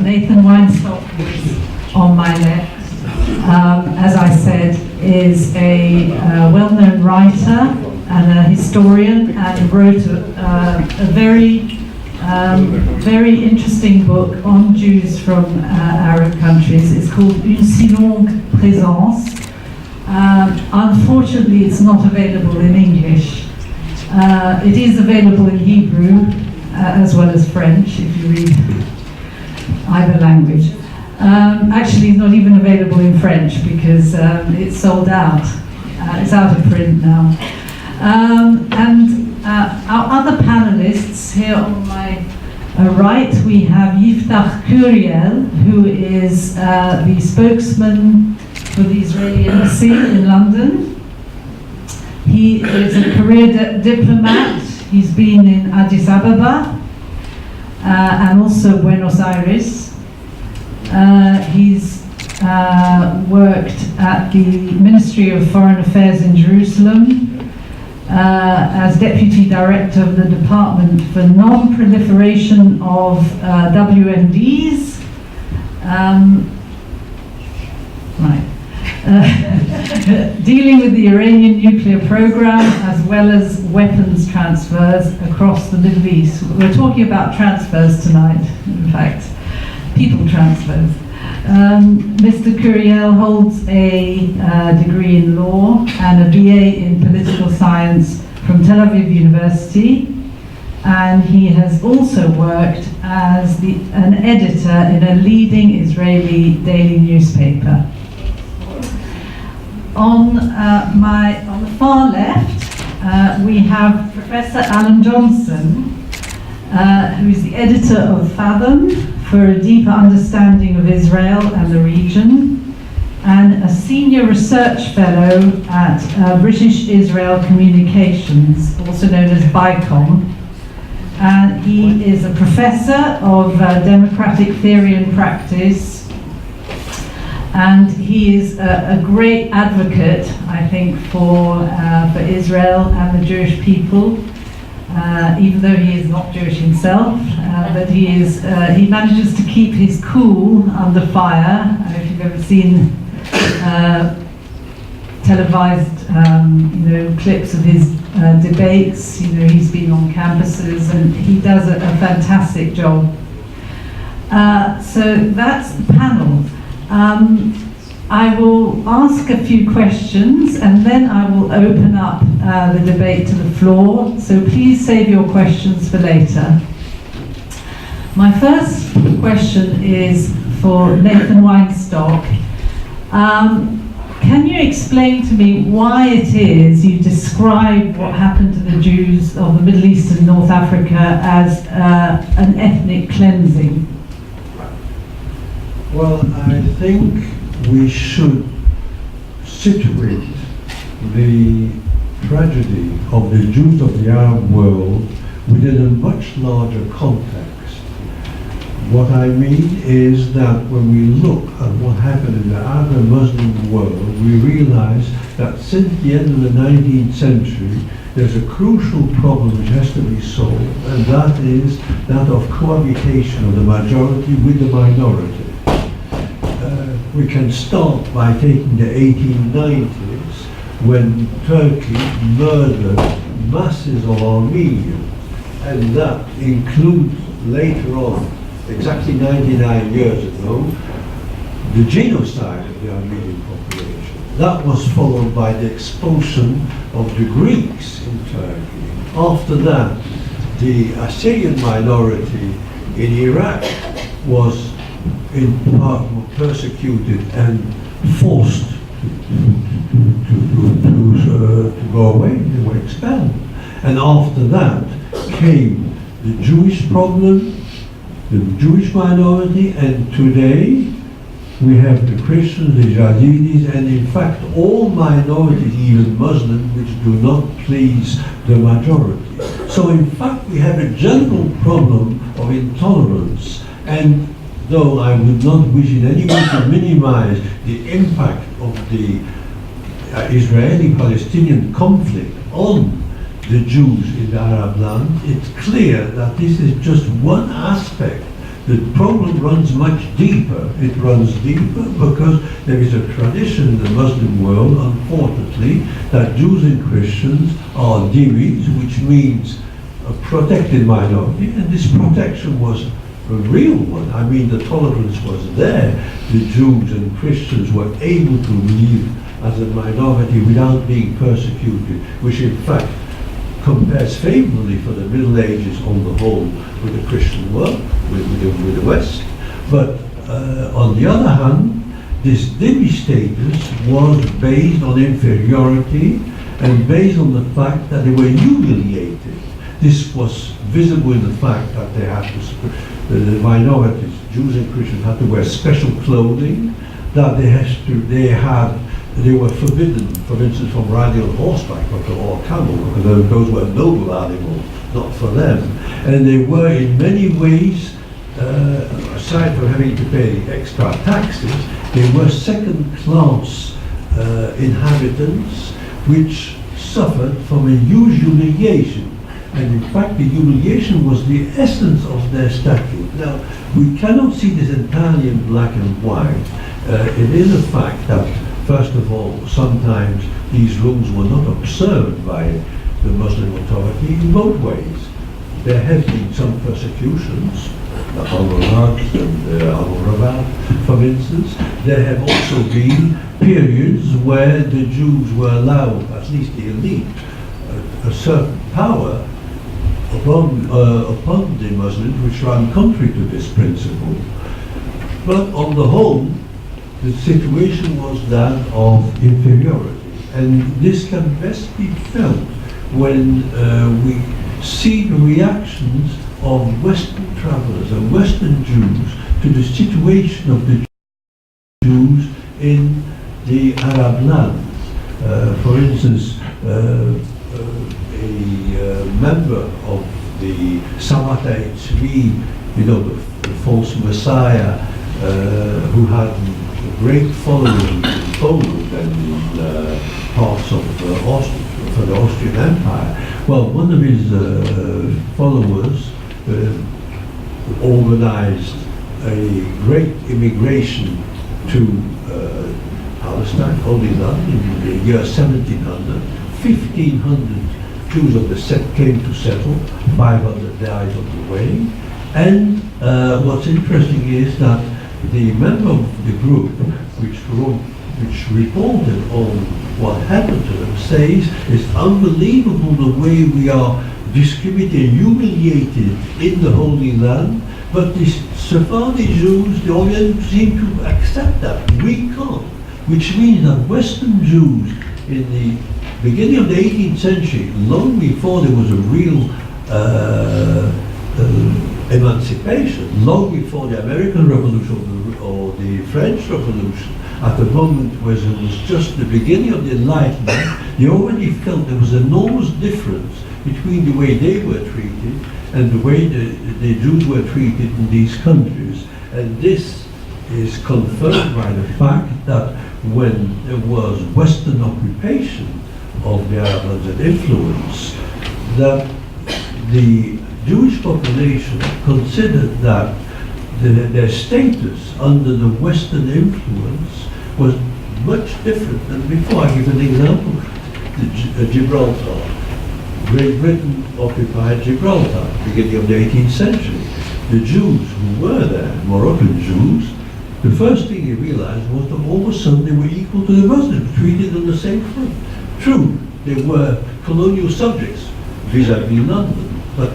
Nathan Weinstock is on my left. As I said, is a well-known writer and a historian, and wrote a very interesting book on Jews from Arab countries. It's called Une si longue présence. Unfortunately, it's not available in English. It is available in Hebrew as well as French, if you read either language. Actually, it's not even available in French because it's sold out. It's out of print now. And our other panelists here on my right, we have Yiftah Curiel, who is the spokesman for the Israeli Embassy in London. He is a career diplomat. He's been in Addis Ababa and also Buenos Aires. He's worked at the Ministry of Foreign Affairs in Jerusalem as Deputy Director of the Department for Non-Proliferation of WMDs. Dealing with the Iranian nuclear program as well as weapons transfers across the Middle East. We're talking about transfers tonight, in fact, people transfers. Mr. Curiel holds a degree in law and a BA in political science from Tel Aviv University, and he has also worked as an editor in a leading Israeli daily newspaper. On the far left, we have Professor Alan Johnson, who is the editor of Fathom, for a deeper understanding of Israel and the region, and a senior research fellow at British Israel Communications, also known as BICOM. And he is a professor of democratic theory and practice, and he is a great advocate, I think, for Israel and the Jewish people. Even though he is not Jewish himself, but he manages to keep his cool under fire. If you've ever seen televised, clips of his debates, he's been on campuses and he does a fantastic job. So that's the panel. I will ask a few questions and then I will open up the debate to the floor, so please save your questions for later. My first question is for Nathan Weinstock. Can you explain to me why it is you describe what happened to the Jews of the Middle East and North Africa as an ethnic cleansing? Well, I think we should situate the tragedy of the Jews of the Arab world within a much larger context. What I mean is that when we look at what happened in the Arab and Muslim world, we realize that since the end of the 19th century, there's a crucial problem which has to be solved, and that is that of cohabitation of the majority with the minority. We can start by taking the 1890s, when Turkey murdered masses of Armenians, and that includes later on, exactly 99 years ago, the genocide of the Armenian population. That was followed by the expulsion of the Greeks in Turkey. After that, the Assyrian minority in Iraq was in part persecuted and forced to go away. They were expelled. And after that came the Jewish problem, the Jewish minority, and today we have the Christians, the Yazidis, and in fact all minorities, even Muslims, which do not please the majority. So in fact we have a general problem of intolerance, and though I would not wish in any way to minimize the impact of the Israeli-Palestinian conflict on the Jews in the Arab land, it's clear that this is just one aspect The problem runs much deeper. It runs deeper because there is a tradition in the Muslim world, unfortunately, that Jews and Christians are dhimmis, which means a protected minority, and this protection was a real one. I mean, the tolerance was there. The Jews and Christians were able to live as a minority without being persecuted, which in fact compares favorably for the Middle Ages on the whole with the Christian world, with the West. But on the other hand, this dhimmi status was based on inferiority and based on the fact that they were humiliated. This was visible in the fact that they had to, the minorities, Jews and Christians, had to wear special clothing, that they were forbidden, for instance, from riding on horseback or camel, because those were noble animals, not for them. And they were in many ways, aside from having to pay extra taxes, they were second-class inhabitants which suffered from a huge humiliation. And in fact, the humiliation was the essence of their statute. Now, we cannot see this entirely in black and white. It is a fact that, first of all, sometimes these rules were not observed by the Muslim authority in both ways. There have been some persecutions, the Al-Rabat and Al-Rabat, for instance. There have also been periods where the Jews were allowed, at least the elite, a certain power upon the Muslims, which ran contrary to this principle. But on the whole, the situation was that of inferiority. And this can best be felt when we see the reactions of Western travelers and Western Jews to the situation of the Jews in the Arab lands. For instance, a member of the Samata Tzvi, the false messiah, who had a great following in Poland and in parts of the Austrian Empire. Well, one of his followers organized a great immigration to Palestine, Holy Land, in the year 1700. 1,500 Jews of the set came to settle, 500 died on the way. And what's interesting is that the member of the group which reported on what happened to them says it's unbelievable the way we are discriminated and humiliated in the Holy Land, but the Sephardi Jews, they all seem to accept that. We can't. Which means that Western Jews in the beginning of the 18th century, long before there was a real emancipation, long before the American Revolution or the French Revolution, at the moment where it was just the beginning of the Enlightenment, they already felt there was an enormous difference between the way they were treated and the way the Jews were treated in these countries. And this is confirmed by the fact that when there was Western occupation of the Arab lands and influence, that the Jewish population considered that their status under the Western influence was much different than before. I give an example. Gibraltar. Great Britain occupied Gibraltar, beginning of the 18th century. The Jews who were there, Moroccan Jews, the first thing they realized was that all of a sudden they were equal to the Muslims, treated on the same front. True, they were colonial subjects vis-à-vis London, but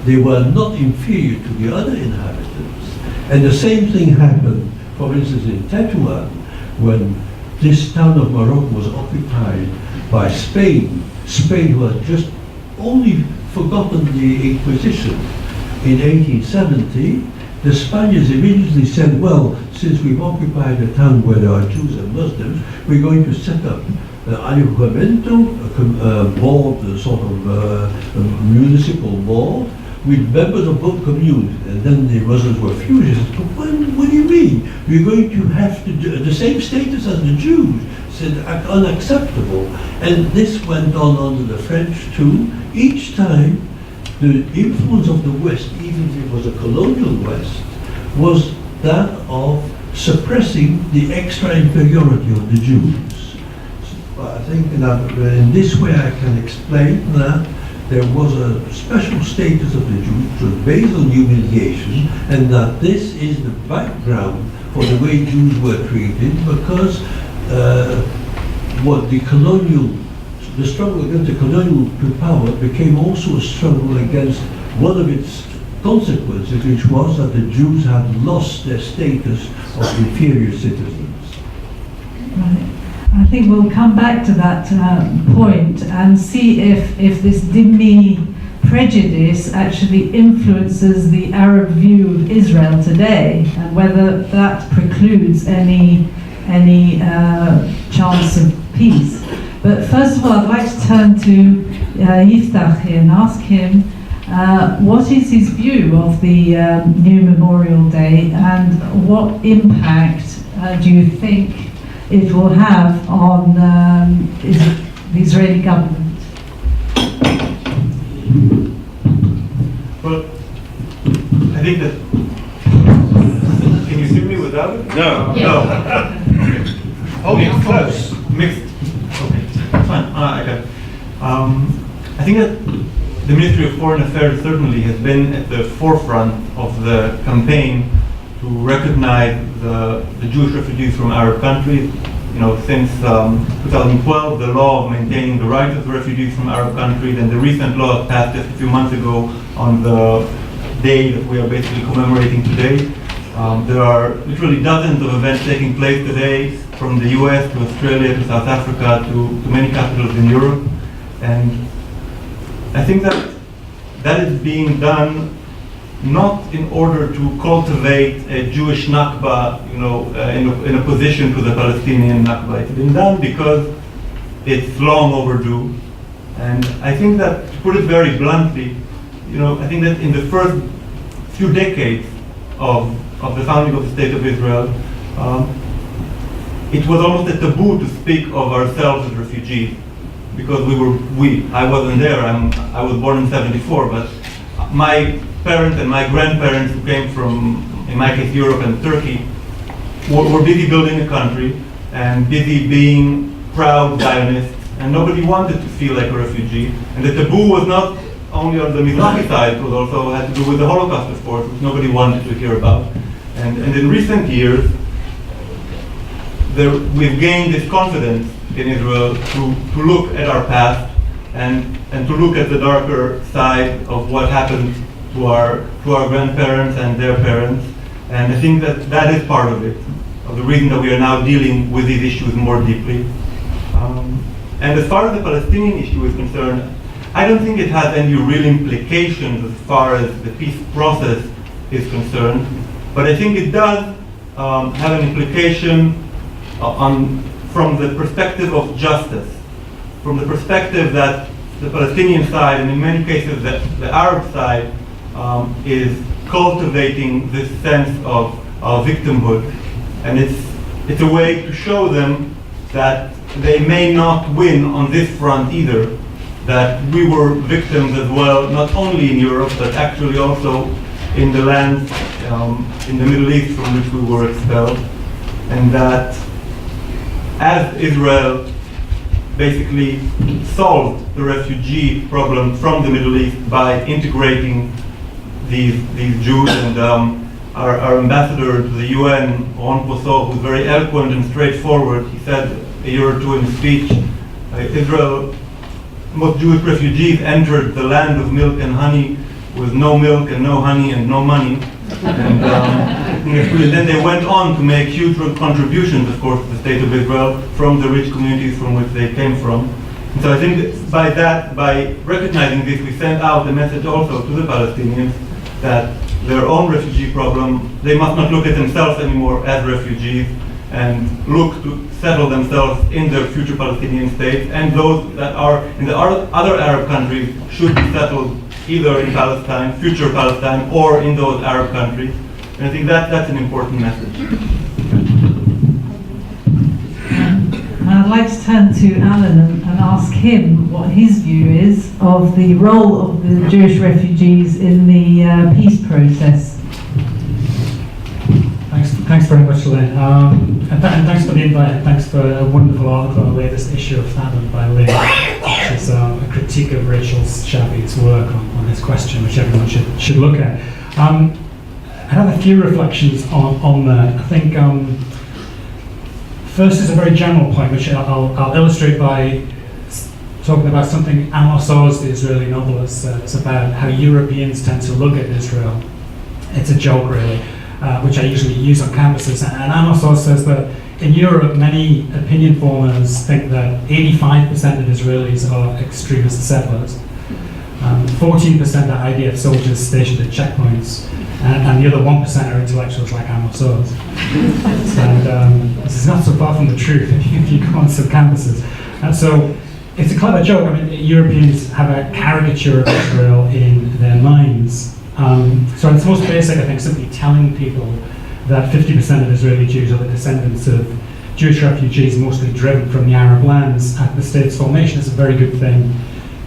they were not inferior to the other inhabitants. And the same thing happened, for instance, in Tetuan, when this town of Morocco was occupied by Spain. Spain who had just only forgotten the Inquisition in 1870. The Spaniards immediately said, well, since we've occupied a town where there are Jews and Muslims, we're going to set up an ayuntamiento, a board, a sort of a municipal board, with members of both communities. And then the Muslims were furious. What do you mean? We're going to have to do the same status as the Jews. Said unacceptable. And this went on under the French too. Each time the influence of the West, even if it was a colonial West, was that of suppressing the extra inferiority of the Jews. I think that in this way I can explain that there was a special status of the Jews which was based on humiliation, and that this is the background for the way Jews were treated, because the struggle against the colonial power became also a struggle against one of its consequences, which was that the Jews had lost their status of inferior citizens. Right. I think we'll come back to that point and see if this dhimmi prejudice actually influences the Arab view of Israel today, and whether that precludes any chance of peace. But first of all, I'd like to turn to Yiftah here and ask him what is his view of the new Memorial Day, and what impact do you think it will have on the Israeli government? Well, I think that. Can you see me without it? No. No. Okay, close. Mixed. Okay, fine. I got it. I think that the Ministry of Foreign Affairs certainly has been at the forefront of the campaign to recognize the Jewish refugees from Arab countries. You know, since 2012, the law of maintaining the rights of the refugees from Arab countries, and the recent law passed just a few months ago on the day that we are basically commemorating today. There are literally dozens of events taking place today, from the US to Australia to South Africa to many capitals in Europe. And I think that is being done not in order to cultivate a Jewish Nakba, you know, in opposition to the Palestinian Nakba. It's been done because it's long overdue. And I think that, to put it very bluntly, you know, I think that in the first few decades of the founding of the State of Israel, it was almost a taboo to speak of ourselves as refugees, because I wasn't there. I was born in '74, but my parents and my grandparents, who came from, in my case, Europe and Turkey, were busy building a country and busy being proud Zionists, and nobody wanted to feel like a refugee. And the taboo was not only on the Mizrahi side, it was also had to do with the Holocaust, of course, which nobody wanted to hear about. And in recent years, we've gained this confidence in Israel to look at our past and to look at the darker side of what happened to our grandparents and their parents. And I think that is part of it, of the reason that we are now dealing with these issues more deeply. And as far as the Palestinian issue is concerned, I don't think it has any real implications as far as the peace process is concerned, but I think it does have an implication from the perspective of justice, from the perspective that the Palestinian side, and in many cases the Arab side, is cultivating this sense of victimhood. And it's a way to show them that they may not win on this front either, that we were victims as well, not only in Europe, but actually also in the lands in the Middle East from which we were expelled. And that as Israel basically solved the refugee problem from the Middle East by integrating these Jews, and our ambassador to the UN, Ron Poso, who's very eloquent and straightforward, he said a year or two in his speech, most Jewish refugees entered the land of milk and honey with no milk and no honey and no money. And then they went on to make huge contributions, of course, to the State of Israel from the rich communities from which they came from. And so I think that by recognizing this, we send out a message also to the Palestinians that their own refugee problem, they must not look at themselves anymore as refugees and look to settle themselves in their future Palestinian state, and those that are in the other Arab countries should be settled either in Palestine, future Palestine, or in those Arab countries. And I think that's an important message. I'd like to turn to Alan and ask him what his view is of the role of the Jewish refugees in the peace process. Thanks very much, Lyn. And thanks for the invite, and thanks for a wonderful article on the latest issue of Fathom by Lyn, which is a critique of Rachel Shabby's work on this question, which everyone should look at. I have a few reflections on that. I think first is a very general point, which I'll illustrate by talking about something Amos Oz, the Israeli novelist, says about how Europeans tend to look at Israel. It's a joke, really, which I usually use on campuses. And Amos Oz says that in Europe, many opinion formers think that 85% of Israelis are extremist settlers, 14% are IDF soldiers stationed at checkpoints, and the other 1% are intellectuals like Amos Oz. And this is not so far from the truth if you go on some campuses. And so it's a clever joke. I mean, Europeans have a caricature of Israel in their minds. So it's most basic, I think, simply telling people that 50% of Israeli Jews are the descendants of Jewish refugees, mostly driven from the Arab lands at the state's formation, is a very good thing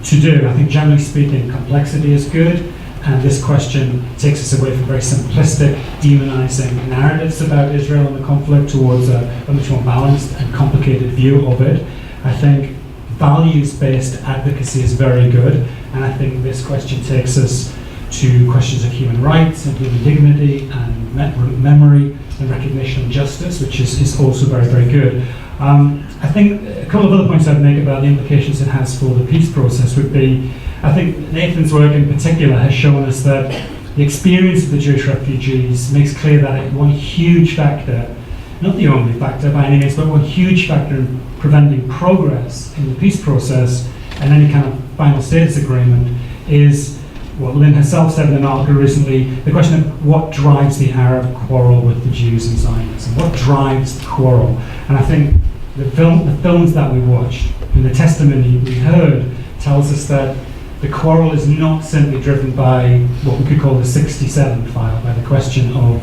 to do. I think, generally speaking, complexity is good, and this question takes us away from very simplistic, demonizing narratives about Israel and the conflict towards a much more balanced and complicated view of it. I think values-based advocacy is very good, and I think this question takes us to questions of human rights and human dignity and memory and recognition and justice, which is also very, very good. I think a couple of other points I'd make about the implications it has for the peace process would be, I think Nathan's work in particular has shown us that the experience of the Jewish refugees makes clear that one huge factor, not the only factor by any means, but one huge factor in preventing progress in the peace process and any kind of final status agreement is what Lyn herself said in an article recently, the question of what drives the Arab quarrel with the Jews and Zionists, and what drives the quarrel. And I think the films that we watched and the testimony we heard tells us that the quarrel is not simply driven by what we could call the 67 file, by the question of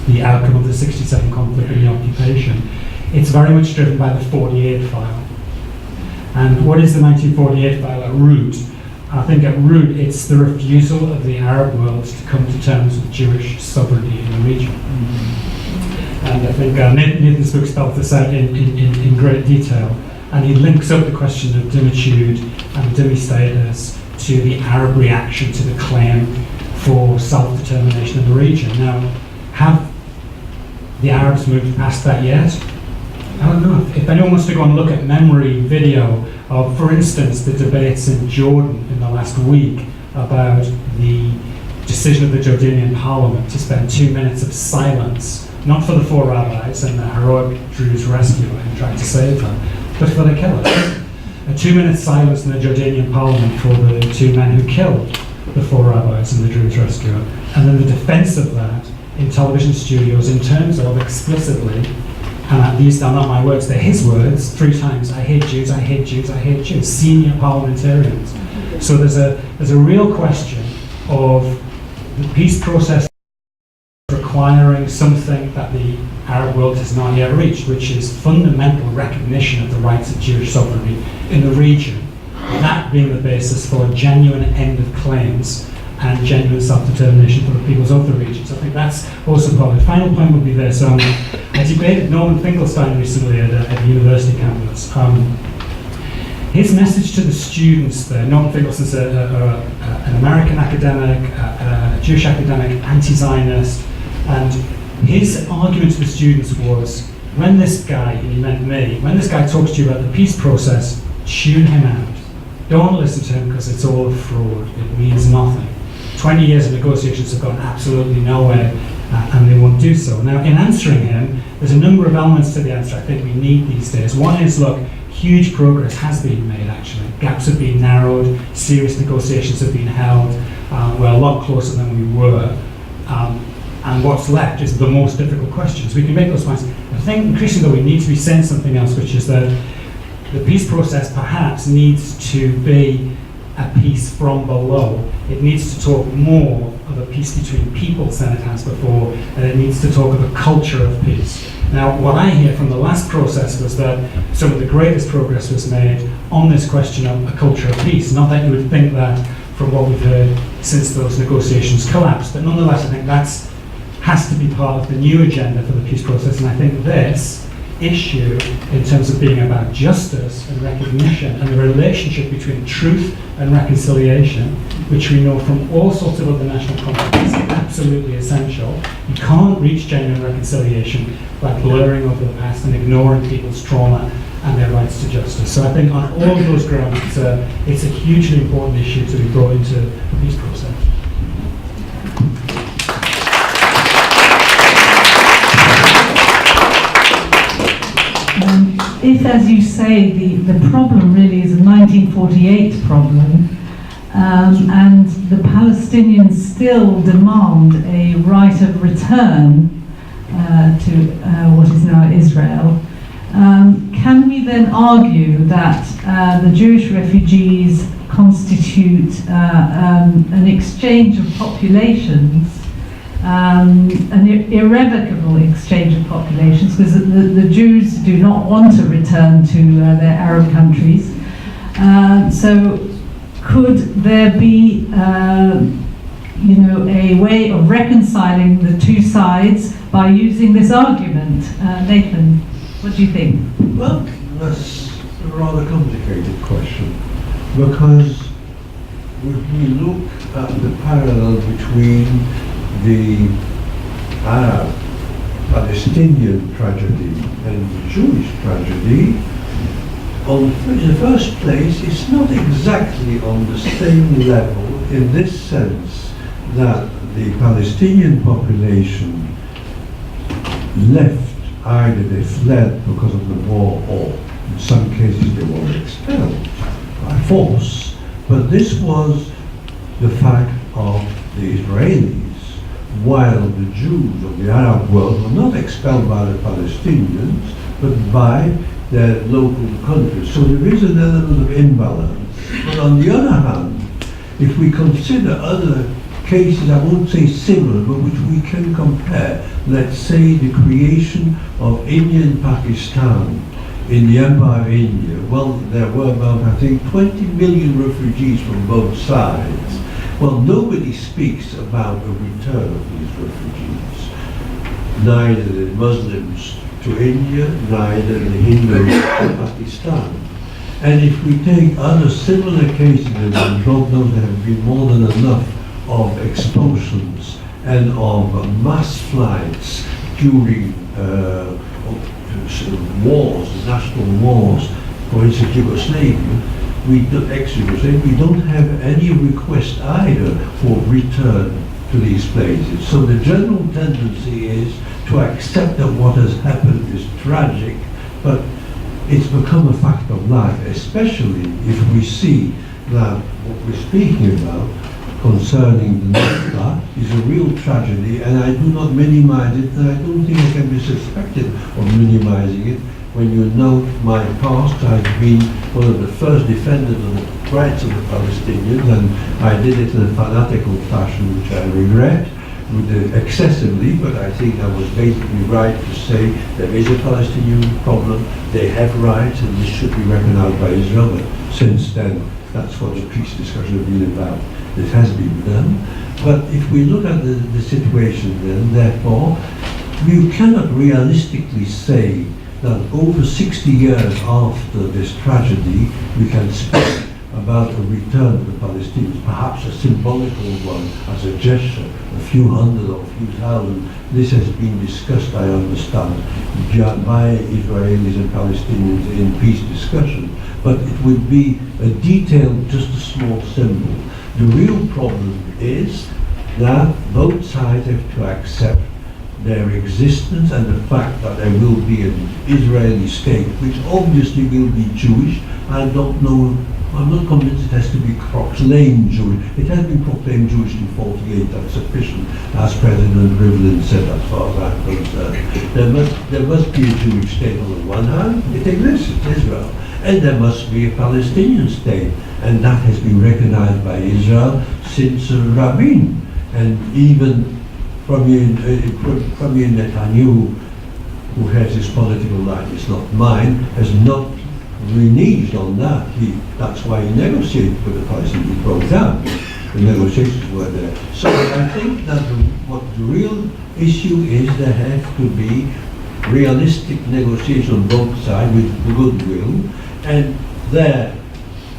the outcome of the 67 conflict and the occupation. It's very much driven by the 48 file. And what is the 1948 file at root? I think at root it's the refusal of the Arab world to come to terms with Jewish sovereignty in the region. And I think Nathan's book spells this out in great detail, and he links up the question of dhimmitude and dhimmi status to the Arab reaction to the claim for self-determination of the region. Now, have the Arabs moved past that yet? I don't know. If anyone wants to go and look at memory video of, for instance, the debates in Jordan in the last week about the decision of the Jordanian parliament to spend 2 minutes of silence, not for the 4 rabbis and the heroic Druze rescuer who tried to save them, but for the killers. A 2-minute silence in the Jordanian parliament for the 2 men who killed the 4 rabbis and the Druze rescuer. And then the defense of that in television studios in terms of explicitly, and these are not my words, they're his words, 3 times, I hate Jews, I hate Jews, I hate Jews, senior parliamentarians. So there's a real question of the peace process requiring something that the Arab world has not yet reached, which is fundamental recognition of the rights of Jewish sovereignty in the region. That being the basis for a genuine end of claims and genuine self-determination for the peoples of the region. So I think that's also part of it. The final point would be this. I debated Norman Finkelstein recently at a university campus. His message to the students there, Norman Finkelstein's an American academic, a Jewish academic, anti-Zionist, and his argument to the students was, when this guy, and he meant me, when this guy talks to you about the peace process, tune him out. Don't listen to him because it's all a fraud. It means nothing. 20 years of negotiations have gone absolutely nowhere, and they won't do so. Now, in answering him, there's a number of elements to the answer I think we need these days. One is, look, huge progress has been made, actually. Gaps have been narrowed, serious negotiations have been held. We're a lot closer than we were. And what's left is the most difficult questions. We can make those points. I think increasingly we need to be saying something else, which is that the peace process perhaps needs to be a peace from below. It needs to talk more of a peace between peoples than it has before, and it needs to talk of a culture of peace. Now, what I hear from the last process was that some of the greatest progress was made on this question of a culture of peace. Not that you would think that from what we've heard since those negotiations collapsed, but nonetheless I think that's has to be part of the new agenda for the peace process. And I think this issue, in terms of being about justice and recognition and the relationship between truth and reconciliation, which we know from all sorts of other national conflicts, is absolutely essential. You can't reach genuine reconciliation by blurring over the past and ignoring people's trauma and their rights to justice. So I think on all of those grounds, it's a hugely important issue to be brought into the peace process. If, as you say, the problem really is a 1948 problem, and the Palestinians still demand a right of return to what is now Israel, can we then argue that the Jewish refugees constitute an exchange of populations, an irrevocable exchange of populations, because the Jews do not want to return to their Arab countries? So could there be a way of reconciling the two sides by using this argument? Nathan, what do you think? Well, that's a rather complicated question, because if we look at the parallel between the Arab-Palestinian tragedy and the Jewish tragedy, in the first place, it's not exactly on the same level in this sense that the Palestinian population left, either they fled because of the war, or in some cases they were expelled by force. But this was the fact of the Israelis, while the Jews of the Arab world were not expelled by the Palestinians, but by their local countries. So there is an element of imbalance. But on the other hand, if we consider other cases, I won't say similar, but which we can compare, let's say the creation of India and Pakistan in the Empire of India, well, there were about, I think, 20 million refugees from both sides. Well, nobody speaks about a return of these refugees. Neither the Muslims to India, neither the Hindus to Pakistan. And if we take other similar cases, and God knows there have been more than enough of expulsions and of mass flights during wars, national wars, for instance, Yugoslavia, we don't have any request either for return to these places. So the general tendency is to accept that what has happened is tragic, but it's become a fact of life, especially if we see that what we're speaking about concerning the Yiftah is a real tragedy, and I do not minimize it, and I don't think I can be suspected of minimizing it. When you know my past, I've been one of the first defenders of the rights of the Palestinians, and I did it in a fanatical fashion, which I regret excessively, but I think I was basically right to say there is a Palestinian problem, they have rights, and this should be recognized by Israel. But since then, that's what the peace discussion has been about. It has been done. But if we look at the situation then, therefore, you cannot realistically say that over 60 years after this tragedy, we can speak about a return to the Palestinians, perhaps a symbolical one, as a gesture, a few hundred or a few thousand. This has been discussed, I understand, by Israelis and Palestinians in peace discussion, but it would be a detail, just a small symbol. The real problem is that both sides have to accept their existence and the fact that there will be an Israeli state, which obviously will be Jewish. I don't know, I'm not convinced it has to be proclaimed Jewish. It has been proclaimed Jewish in 48, that's sufficient, as President Rivlin said, as far as I'm concerned. There must be a Jewish state on the one hand, it exists, it's Israel. And there must be a Palestinian state, and that has been recognized by Israel since Rabin. And even Premier Netanyahu, who has his political life, it's not mine, has not reneged on that. That's why he negotiated with the Palestinians, broke down. the negotiations were there. So I think that what the real issue is, there have to be realistic negotiation on both sides with goodwill, and there,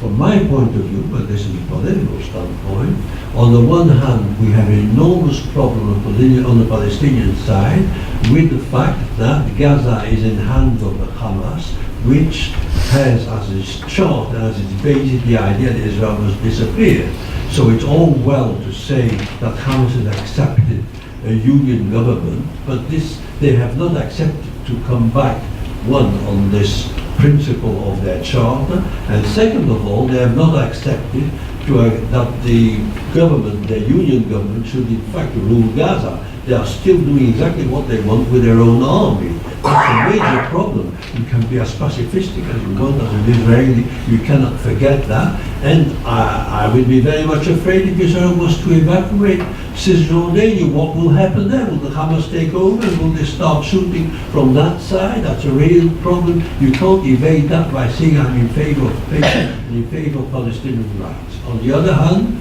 from my point of view, but this is a political standpoint, on the one hand we have an enormous problem on the Palestinian side with the fact that Gaza is in hands of the Hamas, which has as its chart, as its basis, the idea that Israel must disappear. So it's all well to say that Hamas has accepted a union government, but they have not accepted to come back, one, on this principle of their charter, and second of all, they have not accepted that the government, the union government, should in fact rule Gaza. They are still doing exactly what they want with their own army. That's a major problem. You can be as pacifistic as you want as an Israeli, you cannot forget that. And I would be very much afraid if Israel was to evacuate Cisjordania. What will happen there? Will the Hamas take over? Will they start shooting from that side? That's a real problem. You can't evade that by saying I'm in favor of peace and in favor of Palestinian rights. On the other hand,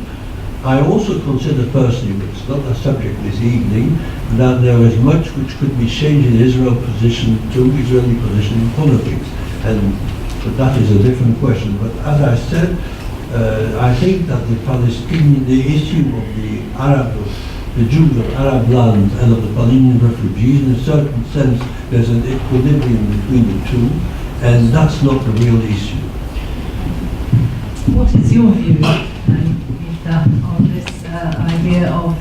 I also consider personally, but it's not a subject this evening, that there is much which could be changed in Israeli position in politics. But that is a different question. But as I said, I think that the issue of the Jews of Arab lands and of the Palestinian refugees, in a certain sense, there's an equilibrium between the two, and that's not the real issue. What is your view, Yiftah, on this idea of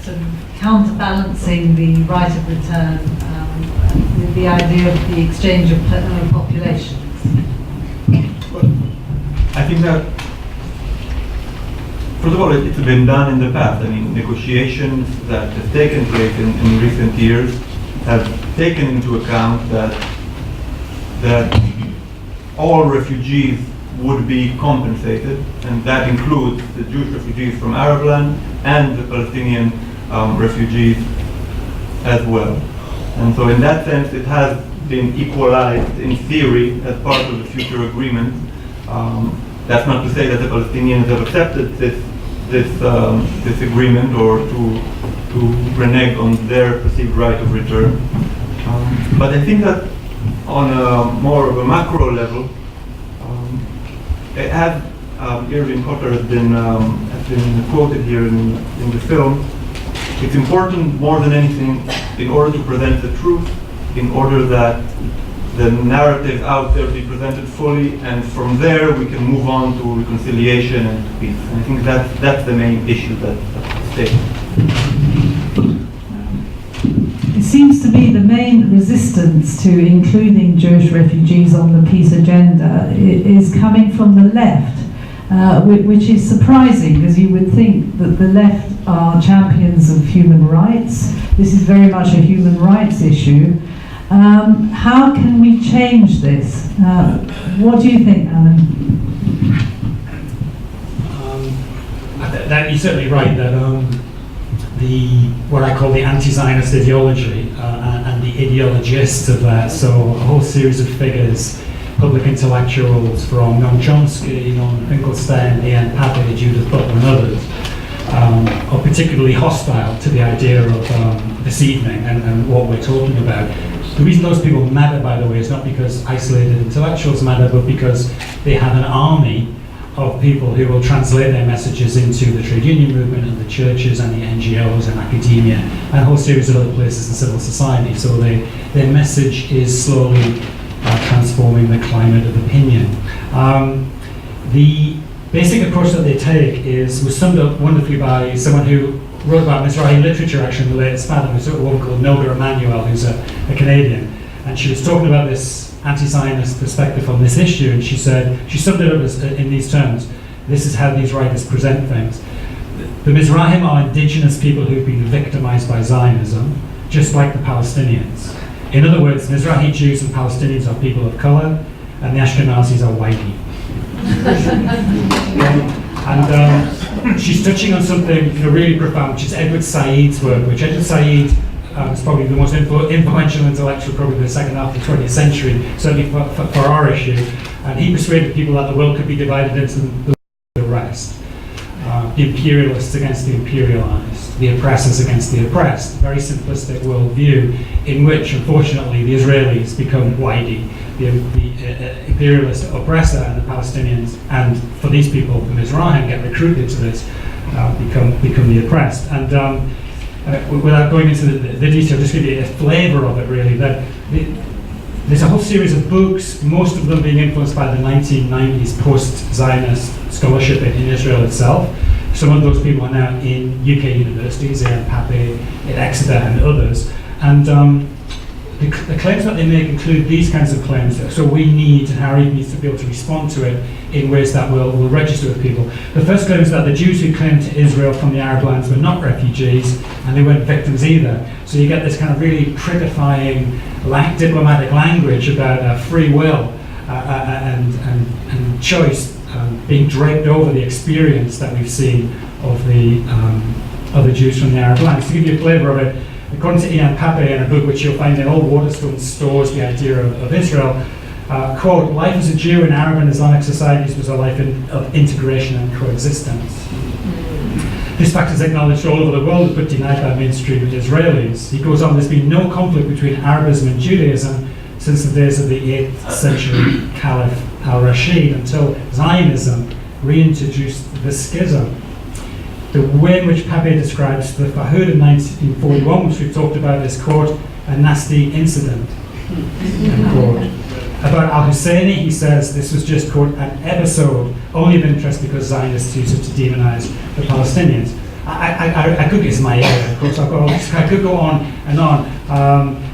sort of counterbalancing the right of return with the idea of the exchange of populations? Well, I think that, first of all, it's been done in the past. I mean, negotiations that have taken place in recent years have taken into account that all refugees would be compensated, and that includes the Jewish refugees from Arab land and the Palestinian refugees as well. And so in that sense, it has been equalized in theory as part of the future agreement. That's not to say that the Palestinians have accepted this agreement or to renege on their perceived right of return. But I think that on a more of a macro level, as Irving Cotter has been quoted here in the film, it's important more than anything in order to present the truth, in order that the narrative out there be presented fully, and from there we can move on to reconciliation and to peace. And I think that's the main issue that's at stake. It seems to me the main resistance to including Jewish refugees on the peace agenda is coming from the left, which is surprising, because you would think that the left are champions of human rights. This is very much a human rights issue. How can we change this? What do you think, Alan? You're certainly right that what I call the anti-Zionist ideology and the ideologists of that, so a whole series of figures, public intellectuals from Noam Chomsky, Noam Finkelstein, Ian Pappy, Judith Butler and others, are particularly hostile to the idea of this evening and what we're talking about. The reason those people matter, by the way, is not because isolated intellectuals matter, but because they have an army of people who will translate their messages into the trade union movement and the churches and the NGOs and academia and a whole series of other places in civil society. So their message is slowly transforming the climate of opinion. The basic approach that they take was summed up wonderfully by someone who wrote about Mizrahi literature actually in the latest Fathom, who's a woman called Noga Emanuel, who's a Canadian. And she was talking about this anti-Zionist perspective on this issue, and she said, she summed it up in these terms: this is how these writers present things. The Mizrahim are indigenous people who've been victimized by Zionism, just like the Palestinians. In other words, Mizrahi Jews and Palestinians are people of color, and the Ashkenazis are whitey. And she's touching on something really profound, which is Edward Said's work, which Edward Said is probably the most influential intellectual probably in the second half of the 20th century, certainly for our issue. And he persuaded people that the world could be divided into the rest. the imperialists against the imperialized, the oppressors against the oppressed. Very simplistic worldview in which, unfortunately, the Israelis become whitey, the imperialist oppressor, and the Palestinians, and for these people, the Mizrahi get recruited to this, become the oppressed. And without going into the detail, just give you a flavour of it, really, that there's a whole series of books, most of them being influenced by the 1990s post-Zionist scholarship in Israel itself. Some of those people are now in UK universities, in Pape, in Exeter, and others. And the claims that they make include these kinds of claims. So we need, and Harif needs to be able to respond to it in ways that will register with people. The first claim is that the Jews who came to Israel from the Arab lands were not refugees, and they weren't victims either. So you get this kind of really prettifying diplomatic language about free will and choice being draped over the experience that we've seen of the Jews from the Arab lands. To give you a flavour of it, according to Ian Pape, in a book which you'll find in all Waterstone stores, The Idea of Israel, quote, life as a Jew in Arab and Islamic societies was a life of integration and coexistence. This fact is acknowledged all over the world but denied by mainstream Israelis. He goes on, there's been no conflict between Arabism and Judaism since the days of the 8th century Caliph al-Rashid until Zionism reintroduced the schism. The way in which Pape describes the Fahud in 1941, which we've talked about, is, quote, a nasty incident, quote. About al-Husseini, he says this was just, quote, an episode only of interest because Zionists use it to demonize the Palestinians. I could, it's my area, of course, I could go on and on.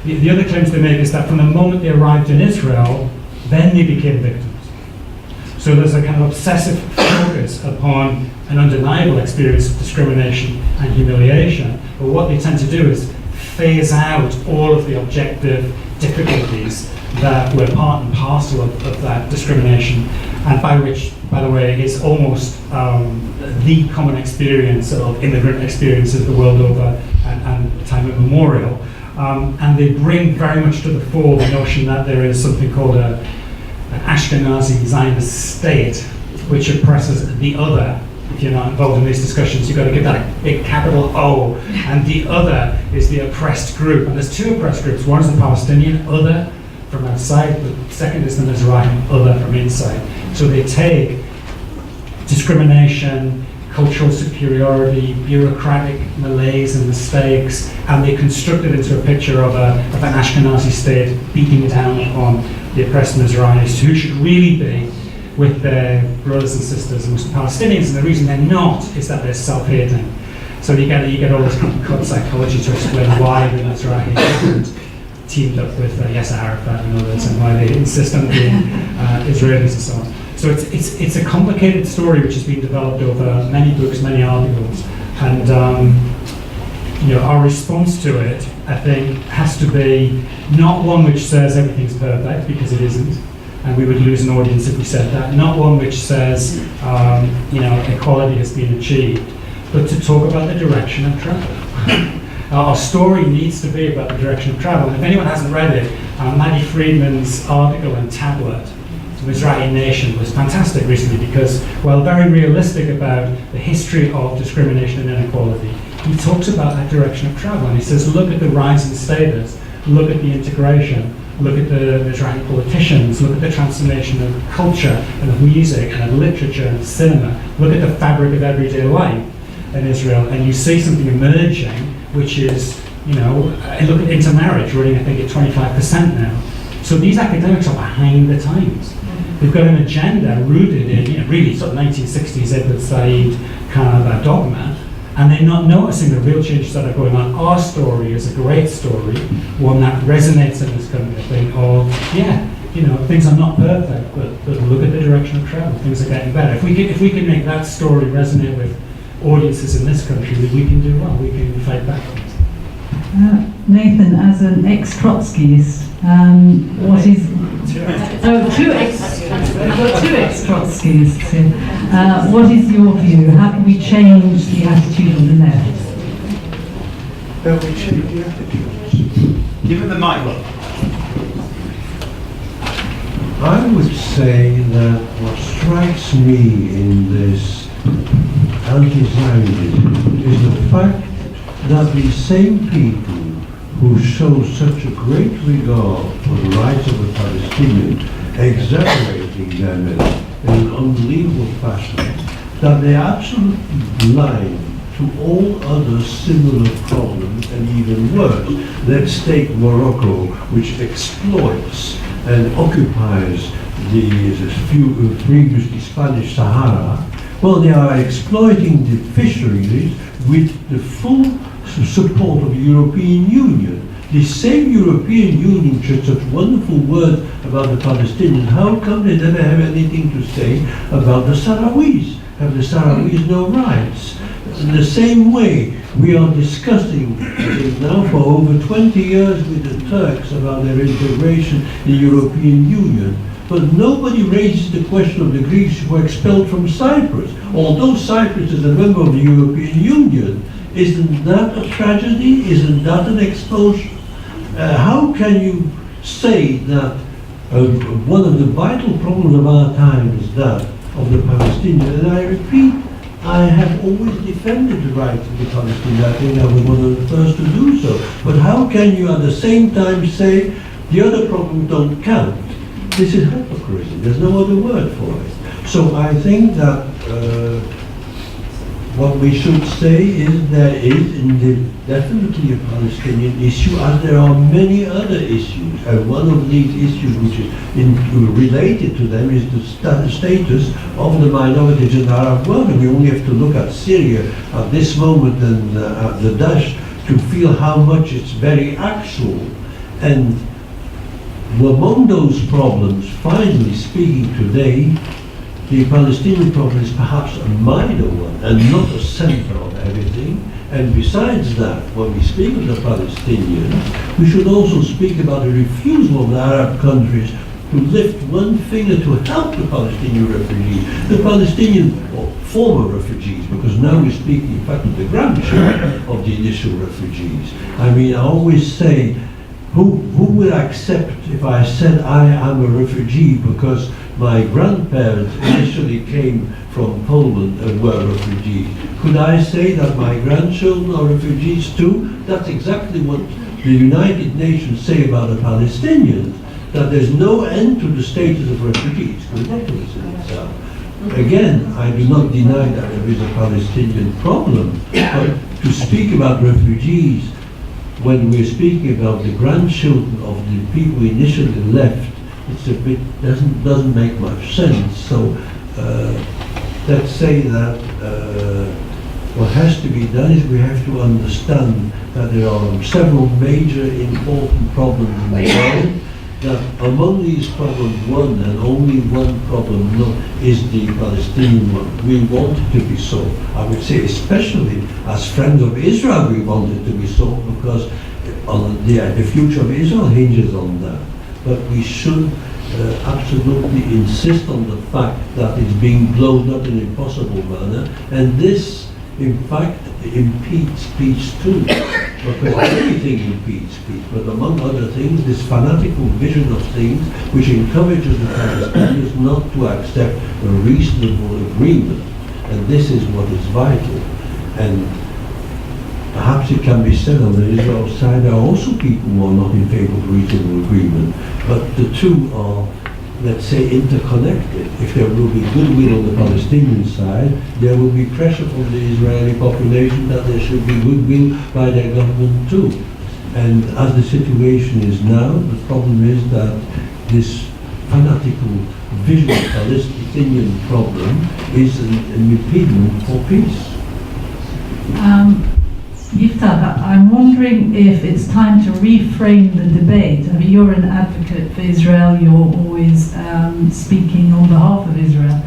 The other claims they make is that from the moment they arrived in Israel, then they became victims. So there's a kind of obsessive focus upon an undeniable experience of discrimination and humiliation. But what they tend to do is phase out all of the objective difficulties that were part and parcel of that discrimination, and by which, by the way, is almost the common experience of immigrant experiences the world over and time immemorial. And they bring very much to the fore the notion that there is something called an Ashkenazi Zionist state, which oppresses the other. If you're not involved in these discussions, you've got to give that a big capital O. And the other is the oppressed group. And there's two oppressed groups. One is the Palestinian other from outside. The second is the Mizrahi other from inside. So they take discrimination, cultural superiority, bureaucratic malaise and mistakes, and they construct it into a picture of an Ashkenazi state beating down on the oppressed Mizrahis, who should really be with their brothers and sisters amongst the Palestinians, and the reason they're not is that they're self-hating. So you get all this cut psychology to explain why the Mizrahi haven't teamed up with Yasser Arafat and others, and why they insist on being Israelis and so on. So it's a complicated story which has been developed over many books, many articles, and our response to it, I think, has to be not one which says everything's perfect, because it isn't. And we would lose an audience if we said that. Not one which says, equality has been achieved, but to talk about the direction of travel. Our story needs to be about the direction of travel. And if anyone hasn't read it, Maddie Friedman's article in Tablet, The Mizrahi Nation, was fantastic recently because, while very realistic about the history of discrimination and inequality, he talks about that direction of travel. And he says, look at the rise in status, look at the integration, look at the Mizrahi politicians, look at the transformation of culture and of music and of literature and cinema, look at the fabric of everyday life in Israel, and you see something emerging which is, look at intermarriage running, I think, at 25% now. So these academics are behind the times. They've got an agenda rooted in, really sort of 1960s Edward Said kind of a dogma, and they're not noticing the real changes that are going on. Our story is a great story, one that resonates in this country, I think, things are not perfect, but look at the direction of travel, things are getting better. If we can make that story resonate with audiences in this country, we can do well, we can fight back. Nathan, as an ex-Trotskyist, what is... two ex-Trotskyists here. What is your view? How can we change the attitude of the left? How we change the attitudes? Give it the mic, look. I would say that what strikes me in this anti-Zionism is the fact that the same people who show such a great regard for the rights of the Palestinians, exaggerating them in an unbelievable fashion, that they're absolutely blind to all other similar problems, and even worse. Let's take Morocco, which exploits and occupies the previously Spanish Sahara. Well, they are exploiting the fisheries with the full support of the European Union. The same European Union said such wonderful words about the Palestinians. How come they never have anything to say about the Sahrawis? Have the Sahrawis no rights? In the same way, we are discussing now for over 20 years with the Turks about their integration in the European Union. But nobody raises the question of the Greeks who were expelled from Cyprus. Although Cyprus is a member of the European Union, isn't that a tragedy? Isn't that an exposure? How can you say that one of the vital problems of our time is that of the Palestinians? And I repeat, I have always defended the rights of the Palestinians. I think I was one of the first to do so. But how can you at the same time say the other problems don't count? This is hypocrisy. There's no other word for it. So I think that what we should say is there is definitely a Palestinian issue, as there are many other issues. And one of these issues which is related to them is the status of the minorities in the Arab world. And we only have to look at Syria at this moment and at the Daesh to feel how much it's very actual. And among those problems, finally speaking today, the Palestinian problem is perhaps a minor one and not a center of everything. And besides that, when we speak of the Palestinians, we should also speak about the refusal of the Arab countries to lift one finger to help the Palestinian refugees, the Palestinian or former refugees, because now we're speaking in fact of the grandchildren of the initial refugees. I mean, I always say, who will accept if I said I am a refugee because my grandparents initially came from Poland and were refugees? Could I say that my grandchildren are refugees too? That's exactly what the United Nations say about the Palestinians, that there's no end to the status of refugees. Ridiculous in itself. Again, I do not deny that there is a Palestinian problem, but to speak about refugees when we're speaking about the grandchildren of the people who initially left, it's a bit, doesn't make much sense. So let's say that what has to be done is we have to understand that there are several major important problems in the world, that among these problems, one and only one problem is the Palestinian one. We want it to be so. I would say especially as friends of Israel we want it to be so, because the future of Israel hinges on that. But we should absolutely insist on the fact that it's being blown up in an impossible manner, and this in fact impedes peace too, because everything impedes peace, but among other things this fanatical vision of things which encourages the Palestinians not to accept a reasonable agreement, and this is what is vital. And perhaps it can be said on the Israel side there are also people who are not in favor of reasonable agreement, but the two are, let's say, interconnected. If there will be goodwill on the Palestinian side, there will be pressure from the Israeli population that there should be goodwill by their government too. And as the situation is now, the problem is that this fanatical vision of the Palestinian problem is an impediment for peace. Yiftah, I'm wondering if it's time to reframe the debate. I mean, you're an advocate for Israel, you're always speaking on behalf of Israel.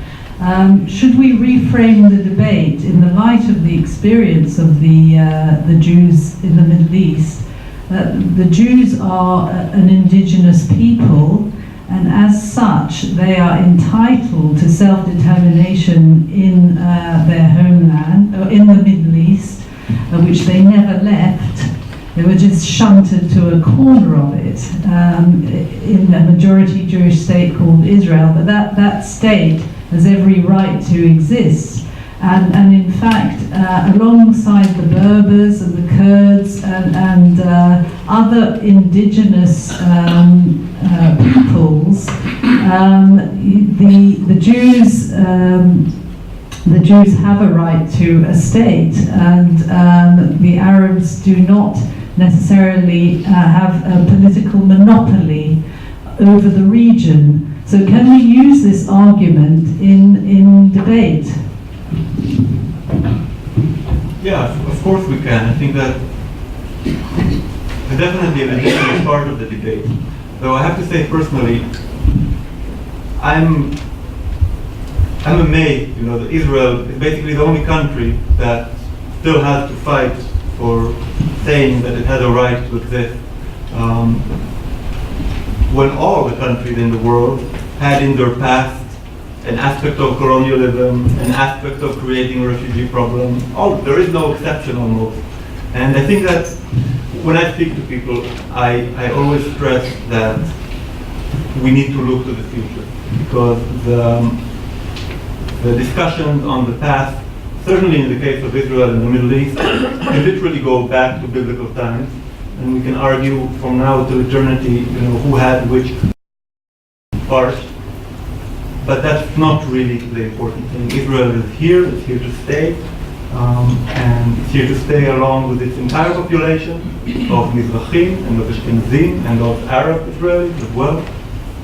Should we reframe the debate in the light of the experience of the Jews in the Middle East? The Jews are an indigenous people, and as such they are entitled to self-determination in their homeland, or in the Middle East, which they never left. They were just shunted to a corner of it in a majority Jewish state called Israel. But that state has every right to exist. And in fact, alongside the Berbers and the Kurds and other indigenous peoples, the Jews have a right to a state, and the Arabs do not necessarily have a political monopoly over the region. So can we use this argument in debate? Yeah, of course we can. I think that definitely an additional part of the debate. Though I have to say personally, I'm amazed, that Israel is basically the only country that still has to fight for saying that it has a right to exist. When all the countries in the world had in their past an aspect of colonialism, an aspect of creating a refugee problem. There is no exception almost. And I think that when I speak to people, I always stress that we need to look to the future, because the discussions on the past, certainly in the case of Israel and the Middle East, can literally go back to biblical times, and we can argue from now to eternity, who had which part. But that's not really the important thing. Israel is here, it's here to stay, and it's here to stay along with its entire population of Mizrahim and of Ashkenazim and of Arab Israelis as well.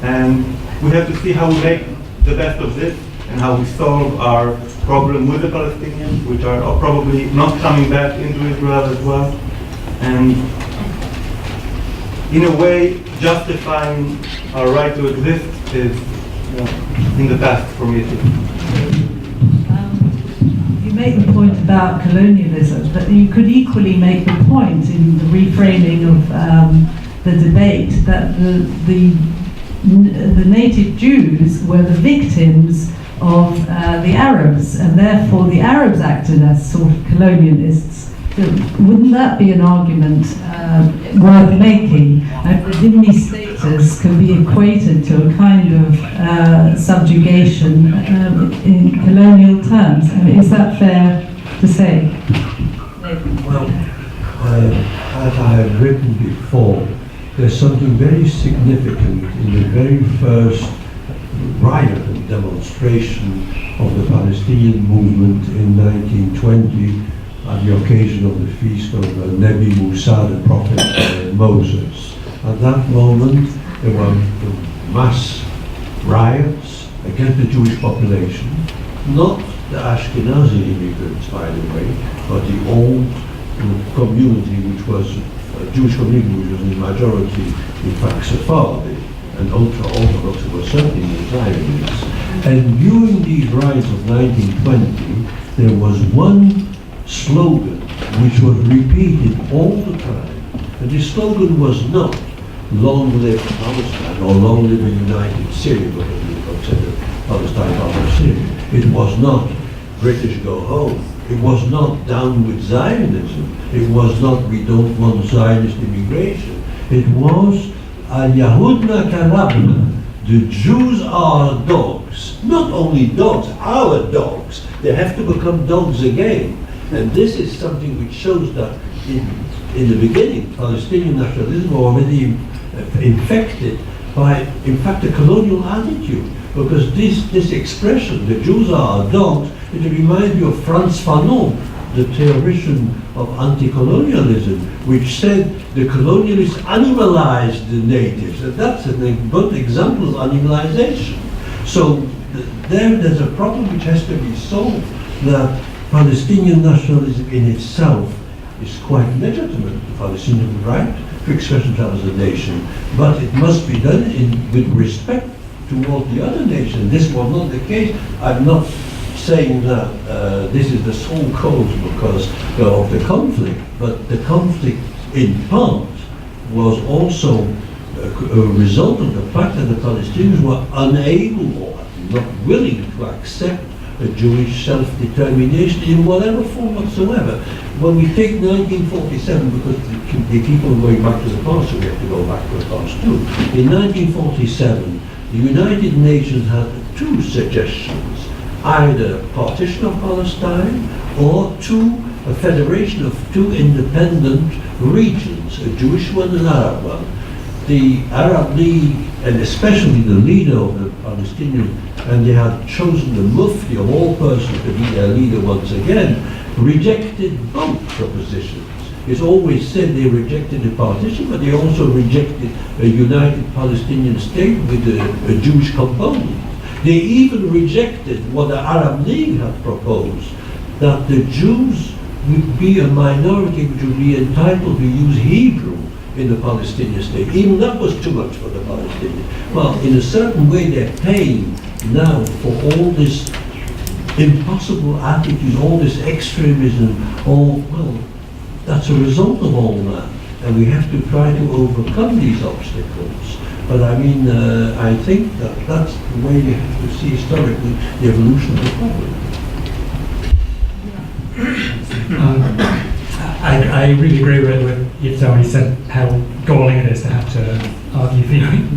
And we have to see how we make the best of this and how we solve our problem with the Palestinians, which are probably not coming back into Israel as well. And in a way, justifying our right to exist is in the past for me too. You make the point about colonialism, but you could equally make the point in the reframing of the debate that the native Jews were the victims of the Arabs, and therefore the Arabs acted as sort of colonialists. Wouldn't that be an argument worth making? The dhimmi status can be equated to a kind of subjugation in colonial terms. Is that fair to say? Well, as I have written before, there's something very significant in the very first riot and demonstration of the Palestinian movement in 1920 at the occasion of the feast of Nebi Musa, the prophet Moses. At that moment, there were mass riots against the Jewish population, not the Ashkenazi immigrants, by the way, but the old community, which was a Jewish community, which was in majority, in fact, Sephardi, and ultra-Orthodox were certainly Zionists. And during these riots of 1920, there was one slogan which was repeated all the time. And this slogan was not long live Palestine or long live a united Syria, because we consider Palestine part of Syria. It was not British go home. It was not down with Zionism. It was not we don't want Zionist immigration. It was Al-Yahudna Karabna. The Jews are dogs. Not only dogs, our dogs. They have to become dogs again. And this is something which shows that in the beginning, Palestinian nationalism was already infected by, in fact, a colonial attitude. Because this expression, the Jews are dogs, it reminds me of Frantz Fanon, the theorician of anti-colonialism, which said the colonialists animalized the natives. And that's a good example of animalization. So there's a problem which has to be solved, that Palestinian nationalism in itself is quite legitimate. The Palestinian right to express themselves as a nation, but it must be done with respect toward the other nation. This was not the case. I'm not saying that this is the sole cause because of the conflict, but the conflict in part was also a result of the fact that the Palestinians were unable or not willing to accept a Jewish self-determination in whatever form whatsoever. When we take 1947, because they keep on going back to the past, so we have to go back to the past too. In 1947, the United Nations had two suggestions. either partition of Palestine or a federation of two independent regions, a Jewish one and an Arab one. The Arab League, and especially the leader of the Palestinian, and they had chosen the Mufti of all persons to be their leader once again, rejected both propositions. It's always said they rejected the partition, but they also rejected a united Palestinian state with a Jewish component. They even rejected what the Arab League had proposed, that the Jews would be a minority which would be entitled to use Hebrew in the Palestinian state. Even that was too much for the Palestinians. Well, in a certain way, they're paying now for all this impossible attitude, all this extremism, that's a result of all that. And we have to try to overcome these obstacles. But I mean, I think that's the way you have to see historically the evolution of the problem. I really agree with Yiftah when he said how galling it is to have to argue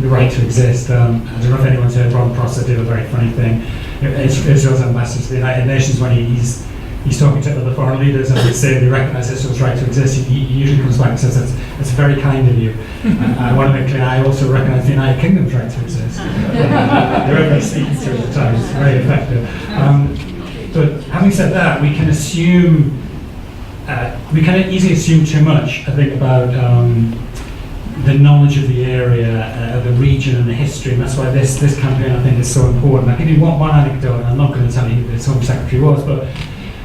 the right to exist. I don't know if anyone's heard Ron Prosser do a very funny thing. Israel's ambassador to the United Nations, when he's talking to other foreign leaders and they say they recognise Israel's right to exist, he usually comes back and says, that's very kind of you. I want to make clear, I also recognise the United Kingdom's right to exist. They're very sneaky through the time, it's very effective. But having said that, we can assume, we can easily assume too much, I think, about the knowledge of the area, the region and the history, and that's why this campaign, I think, is so important. I'll give you one anecdote, and I'm not going to tell you who this Home Secretary was, but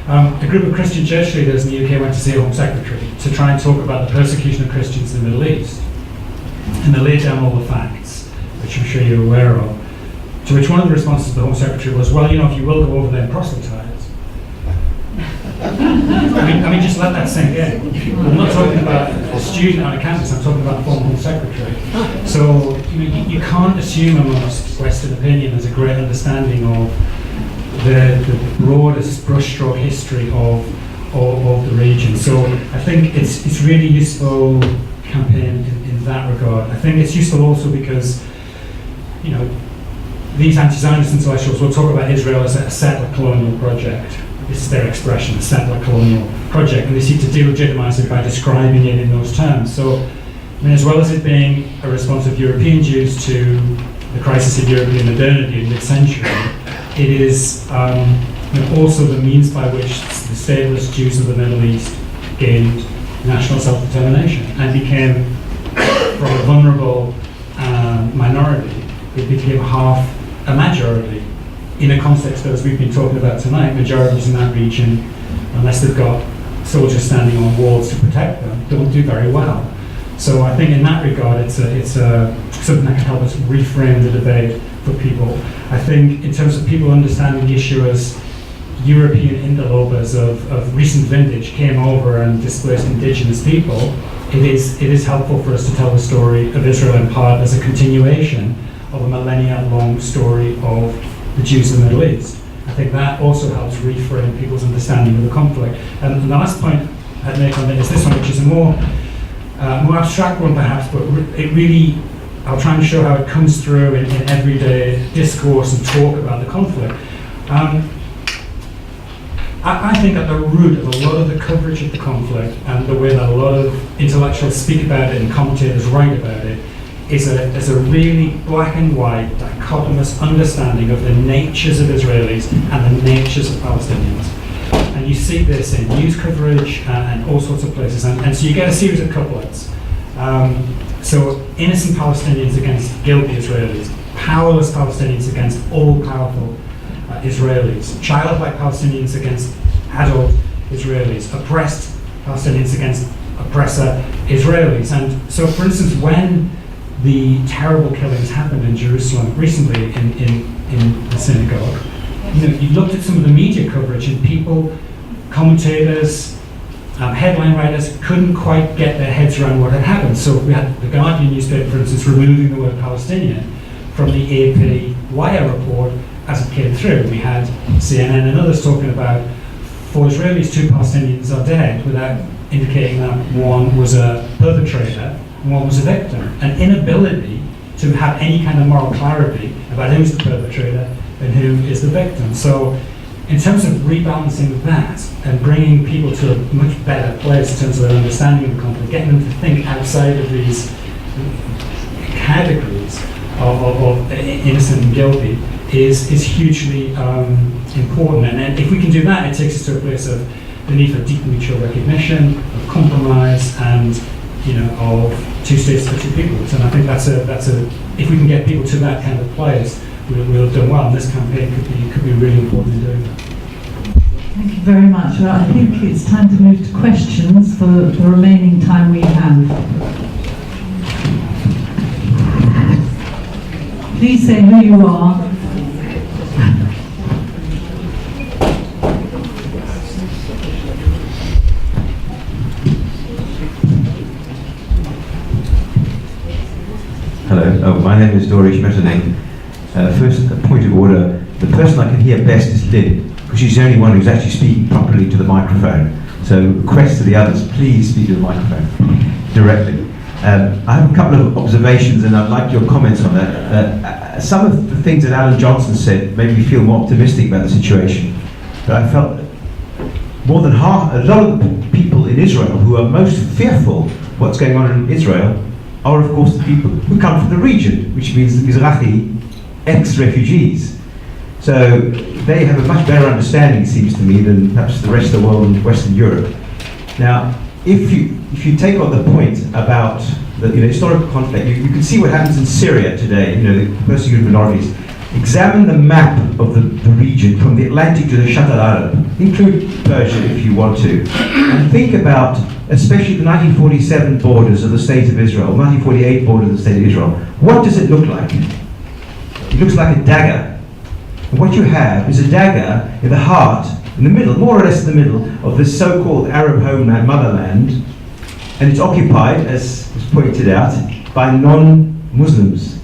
a group of Christian church leaders in the UK went to see a Home Secretary to try and talk about the persecution of Christians in the Middle East. And they laid down all the facts, which I'm sure you're aware of. To which one of the responses of the Home Secretary was, well, if you will go over there and proselytise. I mean, just let that sink in. I'm not talking about a student on a campus, I'm talking about the former Home Secretary. So, you can't assume amongst Western opinion there's a great understanding of the broadest brushstroke history of the region. So I think it's really useful campaign in that regard. I think it's useful also because, these anti-Zionist intellectuals will talk about Israel as a settler colonial project. This is their expression, a settler colonial project, and they seek to delegitimize it by describing it in those terms. So, as well as it being a response of European Jews to the crisis of European modernity in mid-century, it is also the means by which the stateless Jews of the Middle East gained national self-determination and became, from a vulnerable minority, it became half a majority. In a context that, as we've been talking about tonight, majorities in that region, unless they've got soldiers standing on walls to protect them, don't do very well. So I think in that regard, it's something that can help us reframe the debate for people. I think in terms of people understanding the issue as European interlopers of recent vintage came over and displaced indigenous people, it is helpful for us to tell the story of Israel in part as a continuation of a millennia-long story of the Jews in the Middle East. I think that also helps reframe people's understanding of the conflict. And the last point I'd make on it is this one, which is a more abstract one perhaps, but it really, I'll try and show how it comes through in everyday discourse and talk about the conflict. I think at the root of a lot of the coverage of the conflict and the way that a lot of intellectuals speak about it and commentators write about it is a really black and white, dichotomous understanding of the natures of Israelis and the natures of Palestinians. And you see this in news coverage and all sorts of places. And so you get a series of couplets. So innocent Palestinians against guilty Israelis, powerless Palestinians against all-powerful Israelis, childlike Palestinians against adult Israelis, oppressed Palestinians against oppressor Israelis. And so, for instance, when the terrible killings happened in Jerusalem recently in the synagogue, you looked at some of the media coverage and people, commentators, headline writers couldn't quite get their heads around what had happened. So we had the Guardian newspaper, for instance, removing the word Palestinian from the AP Wire report as it came through. We had CNN and others talking about 4 Israelis, 2 Palestinians are dead, without indicating that one was a perpetrator and one was a victim. An inability to have any kind of moral clarity about who's the perpetrator and who is the victim. So in terms of rebalancing that and bringing people to a much better place in terms of their understanding of the conflict, getting them to think outside of these categories of innocent and guilty is hugely important. And if we can do that, it takes us to a place of the need for deep mutual recognition, of compromise, and of two states for two peoples. And I think that's a if we can get people to that kind of place, we'll have done well. And this campaign could be really important in doing that. Thank you very much. Well, I think it's time to move to questions for the remaining time we have. Please say who you are. Hello, my name is Dorish Metternich. First, a point of order. The person I can hear best is Lyn, because she's the only one who's actually speaking properly to the microphone. So, request to the others, please speak to the microphone directly. I have a couple of observations, and I'd like your comments on that. Some of the things that Alan Johnson said made me feel more optimistic about the situation. But I felt more than half, a lot of the people in Israel who are most fearful what's going on in Israel are, of course, the people who come from the region, which means the Mizrahi ex-refugees. So they have a much better understanding, it seems to me, than perhaps the rest of the world and Western Europe. Now, if you take on the point about the historical conflict, you can see what happens in Syria today, the persecuted minorities. Examine the map of the region from the Atlantic to the Shatt al-Arab, include Persia if you want to, and think about especially the 1947 borders of the State of Israel, 1948 borders of the State of Israel. What does it look like? It looks like a dagger. And what you have is a dagger in the heart, in the middle, more or less in the middle, of this so-called Arab homeland, motherland, and it's occupied, as was pointed out, by non-Muslims.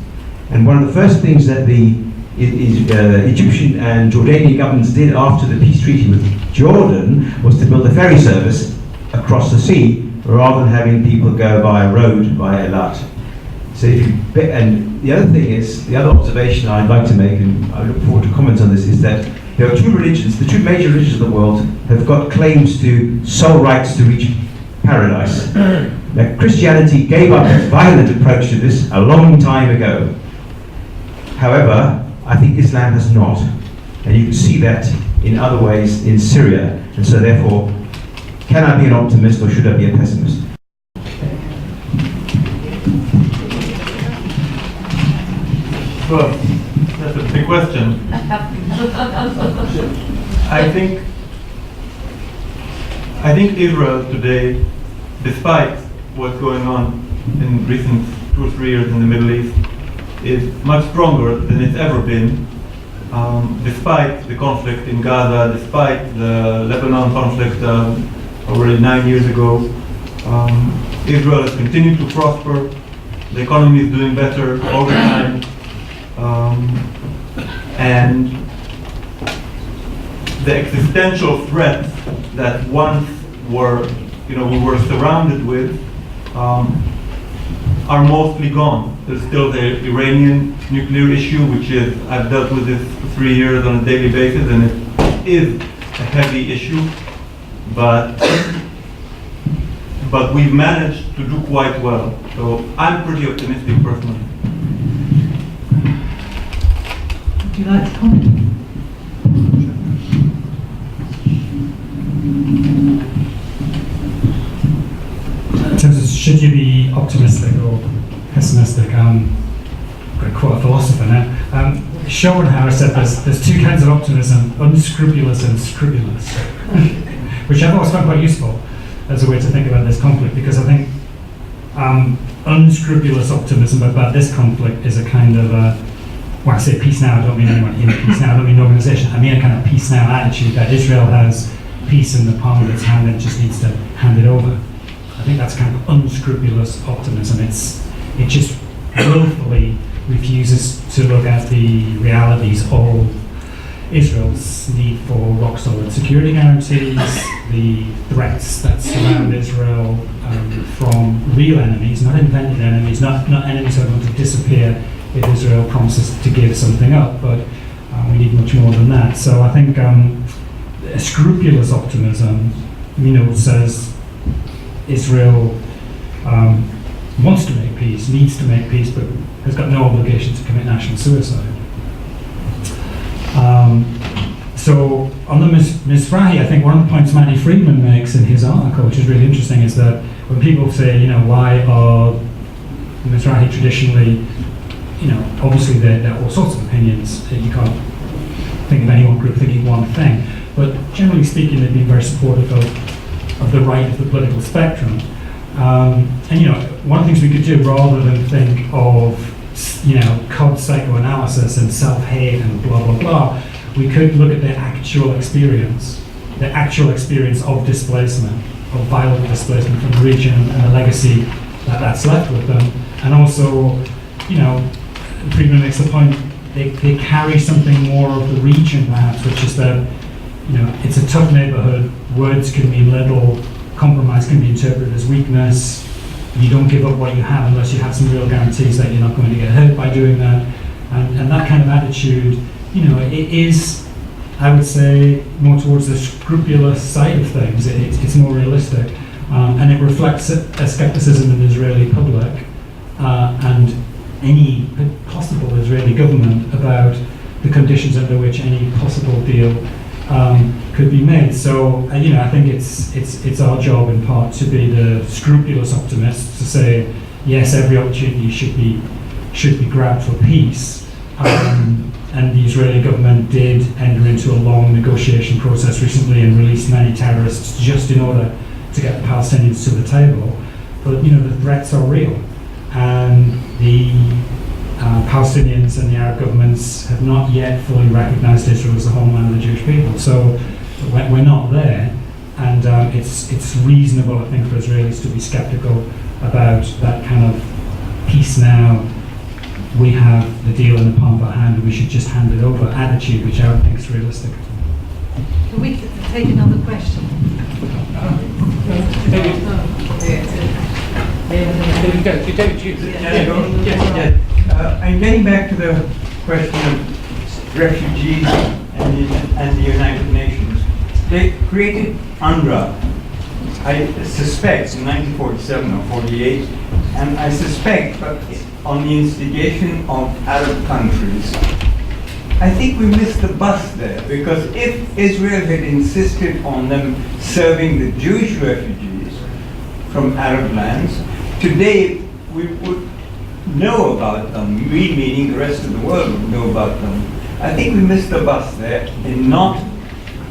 And one of the first things that the Egyptian and Jordanian governments did after the peace treaty with Jordan was to build a ferry service across the sea, rather than having people go by road via Eilat. So and the other thing is, the other observation I'd like to make, and I look forward to comments on this, is that there are two religions, the two major religions of the world have got claims to sole rights to reach paradise. Now, Christianity gave up its violent approach to this a long time ago. However, I think Islam has not. And you can see that in other ways in Syria. And so therefore, can I be an optimist or should I be a pessimist? Well, that's a big question. I think Israel today, despite what's going on in recent 2 or 3 years in the Middle East, is much stronger than it's ever been, despite the conflict in Gaza, despite the Lebanon conflict already 9 years ago. Israel has continued to prosper. The economy is doing better all the time. And the existential threats that once we were surrounded with are mostly gone. There's still the Iranian nuclear issue, which is, I've dealt with this for 3 years on a daily basis, and it is a heavy issue, but we've managed to do quite well. So I'm pretty optimistic personally. Would you like to comment? In terms of should you be optimistic or pessimistic, I'm going to quote a philosopher now. Schopenhauer said there's two kinds of optimism, unscrupulous and scrupulous, which I've always found quite useful as a way to think about this conflict, because I think unscrupulous optimism about this conflict is a kind of when I say peace now, I don't mean anyone in peace now, I don't mean an organisation, I mean a kind of peace now attitude that Israel has peace in the palm of its hand and just needs to hand it over. I think that's kind of unscrupulous optimism. It just willfully refuses to look at the realities of Israel's need for rock-solid security guarantees, the threats that surround Israel from real enemies, not invented enemies, not enemies that are going to disappear if Israel promises to give something up, but when we need much more than that. So I think a scrupulous optimism, says Israel wants to make peace, needs to make peace, but has got no obligation to commit national suicide. So on the Mizrahi, I think one of the points Manny Friedman makes in his article, which is really interesting, is that when people say, why are the Mizrahi traditionally, obviously there are all sorts of opinions. You can't think of any one group thinking one thing, but generally speaking, they've been very supportive of the right of the political spectrum. And one of the things we could do, rather than think of cod psychoanalysis and self-hate and blah blah blah, we could look at their actual experience of displacement, of violent displacement from the region, and the legacy that's left with them. And also, Friedman makes the point, they carry something more of the region perhaps, which is that it's a tough neighborhood, words can mean little, compromise can be interpreted as weakness, you don't give up what you have unless you have some real guarantees that you're not going to get hurt by doing that. And that kind of attitude, it is, I would say, more towards the scrupulous side of things. It's more realistic. And it reflects a skepticism in the Israeli public and any possible Israeli government about the conditions under which any possible deal could be made. So I think it's our job in part to be the scrupulous optimists, to say yes, every opportunity should be grabbed for peace. And the Israeli government did enter into a long negotiation process recently and released many terrorists just in order to get the Palestinians to the table. But the threats are real, and the Palestinians and the Arab governments have not yet fully recognized Israel as the homeland of the Jewish people. So we're not there, and it's reasonable, I think, for Israelis to be skeptical about that kind of peace now. We have the deal in the palm of our hand and we should just hand it over attitude, which I don't think is realistic. Can we take another question? I'm getting back to the question of refugees and the United Nations. They created UNRWA, I suspect, in 1947 or 48, and I suspect, but on the instigation of Arab countries. I think we missed the bus there, because if Israel had insisted on them serving the Jewish refugees from Arab lands, today we would know about them, we meaning the rest of the world would know about them. I think we missed the bus there in not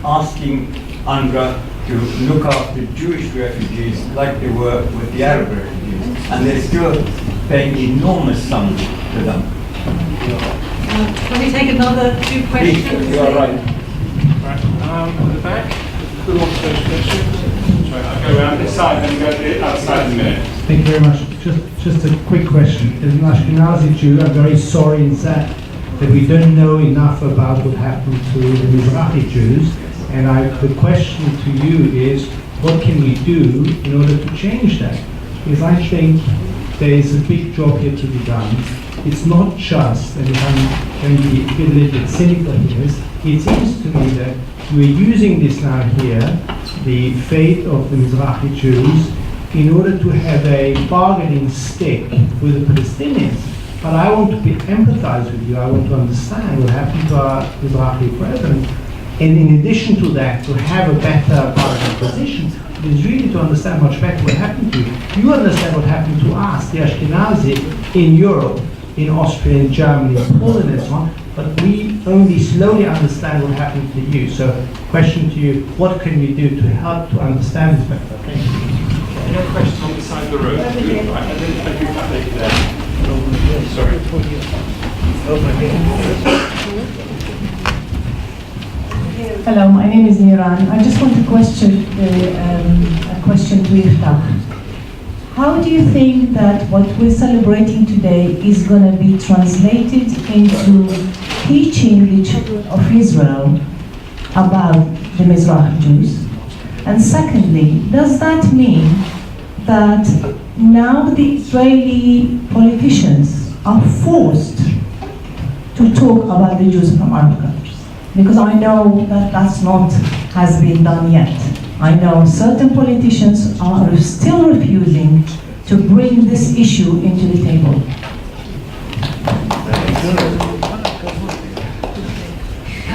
asking UNRWA to look after Jewish refugees like they were with the Arab refugees, and they're still paying enormous sums to them. Can we take another two questions? You are right. Right, at the back. Who wants those questions? Sorry, I'll go around this side and go to the other side in a minute. Thank you very much. Just a quick question. As an Ashkenazi Jew, I'm very sorry and sad that we don't know enough about what happened to the Mizrahi Jews. And the question to you is, what can we do in order to change that? Because I think there is a big job here to be done. It's not just, and if I'm going to be a little bit cynical here, it seems to me that we're using this now here, the fate of the Mizrahi Jews, in order to have a bargaining stick with the Palestinians. But I want to empathize with you, I want to understand what happened to our Mizrahi brethren, and in addition to that, to have a better bargaining position, is really to understand much better what happened to you. You understand what happened to us, the Ashkenazi, in Europe, in Austria, in Germany, in Poland, and so on, but we only slowly understand what happened to you. So, question to you, what can we do to help to understand this better? Thank you. Any other questions on the side of the room? Right, I didn't thank you back there. Sorry. Hello, my name is Niran. I just want to question a question to Yiftah. How do you think that what we're celebrating today is going to be translated into teaching the children of Israel about the Mizrahi Jews? And secondly, does that mean that now the Israeli politicians are forced to talk about the Jews from Arab countries? Because I know that that's not has been done yet. I know certain politicians are still refusing to bring this issue into the table.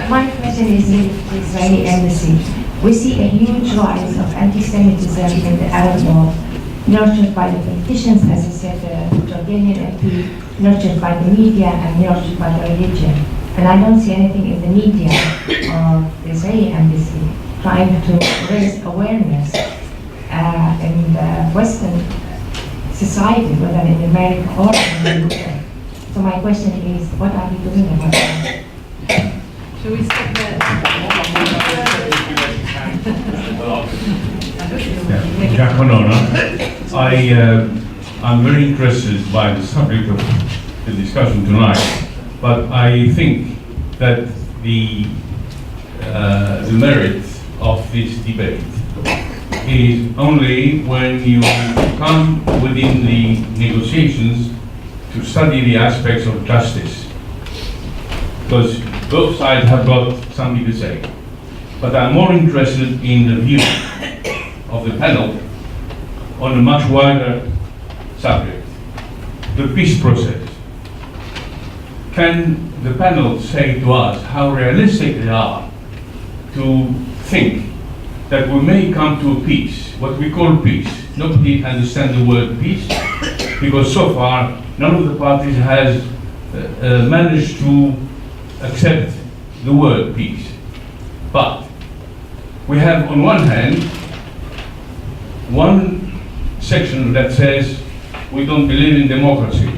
My question is in the Israeli embassy. We see a huge rise of anti-Semitism in the Arab world, nurtured by the politicians, as you said, the Jordanian MP, nurtured by the media and nurtured by the religion. And I don't see anything in the media or the Israeli embassy trying to raise awareness in the Western society, whether in America or in the UK. So my question is, what are we doing about that? Shall we stop there? Jack Honora. I'm very interested by the subject of the discussion tonight, but I think that the merit of this debate is only when you come within the negotiations to study the aspects of justice, because both sides have got something to say. But I'm more interested in the view of the panel on a much wider subject, the peace process. Can the panel say to us how realistic they are to think that we may come to a peace, what we call peace? Nobody understands the word peace, because so far none of the parties has managed to accept the word peace. But we have on one hand one section that says we don't believe in democracy,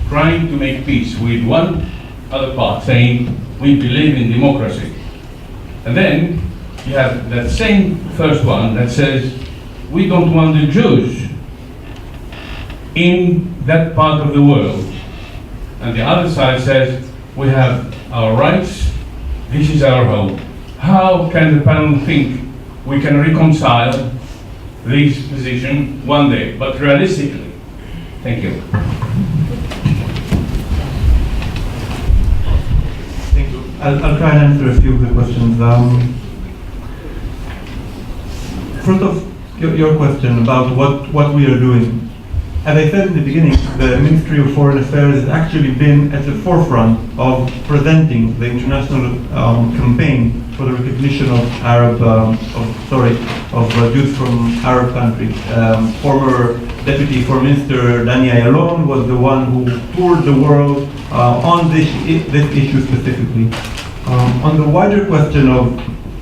trying to make peace with one other part saying we believe in democracy. And then you have that same first one that says we don't want the Jews in that part of the world. And the other side says we have our rights, this is our home. How can the panel think we can reconcile this position one day, but realistically? Thank you. Thank you. I'll try and answer a few of the questions. First of your question about what we are doing. As I said in the beginning, the Ministry of Foreign Affairs has actually been at the forefront of presenting the international campaign for the recognition of Jews from Arab countries. Former Deputy Foreign Minister Dani Ayalon was the one who toured the world on this issue specifically. On the wider question of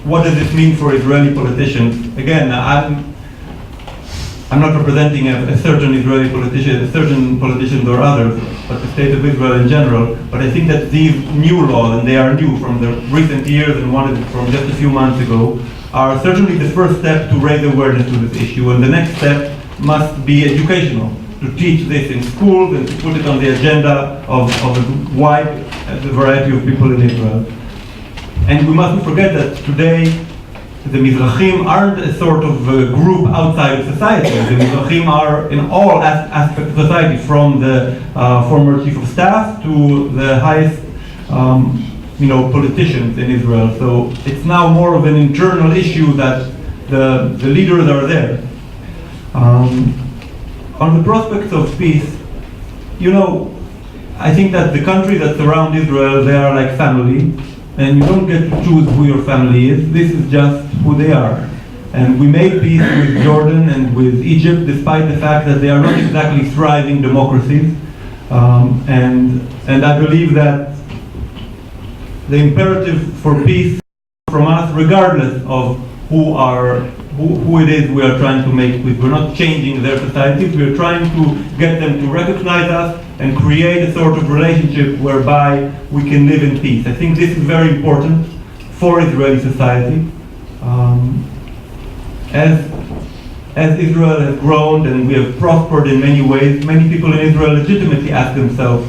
what does this mean for Israeli politicians, again, I'm not representing a certain Israeli politician, certain politicians or others, but the state of Israel in general. But I think that these new laws, and they are new from the recent years and one from just a few months ago, are certainly the first step to raise awareness to this issue. And the next step must be educational, to teach this in schools and to put it on the agenda of a wide variety of people in Israel. And we mustn't forget that today, the Mizrahim aren't a sort of group outside of society. The Mizrahim are in all aspects of society, from the former chief of staff to the highest politicians in Israel. So it's now more of an internal issue that the leaders are there. On the prospects of peace, I think that the countries that surround Israel, they are like family. And you don't get to choose who your family is. This is just who they are. And we made peace with Jordan and with Egypt, despite the fact that they are not exactly thriving democracies. And I believe that the imperative for peace from us, regardless of who it is we are trying to make peace. We're not changing their societies. We're trying to get them to recognize us and create a sort of relationship whereby we can live in peace. I think this is very important for Israeli society. As Israel has grown and we have prospered in many ways, many people in Israel legitimately ask themselves,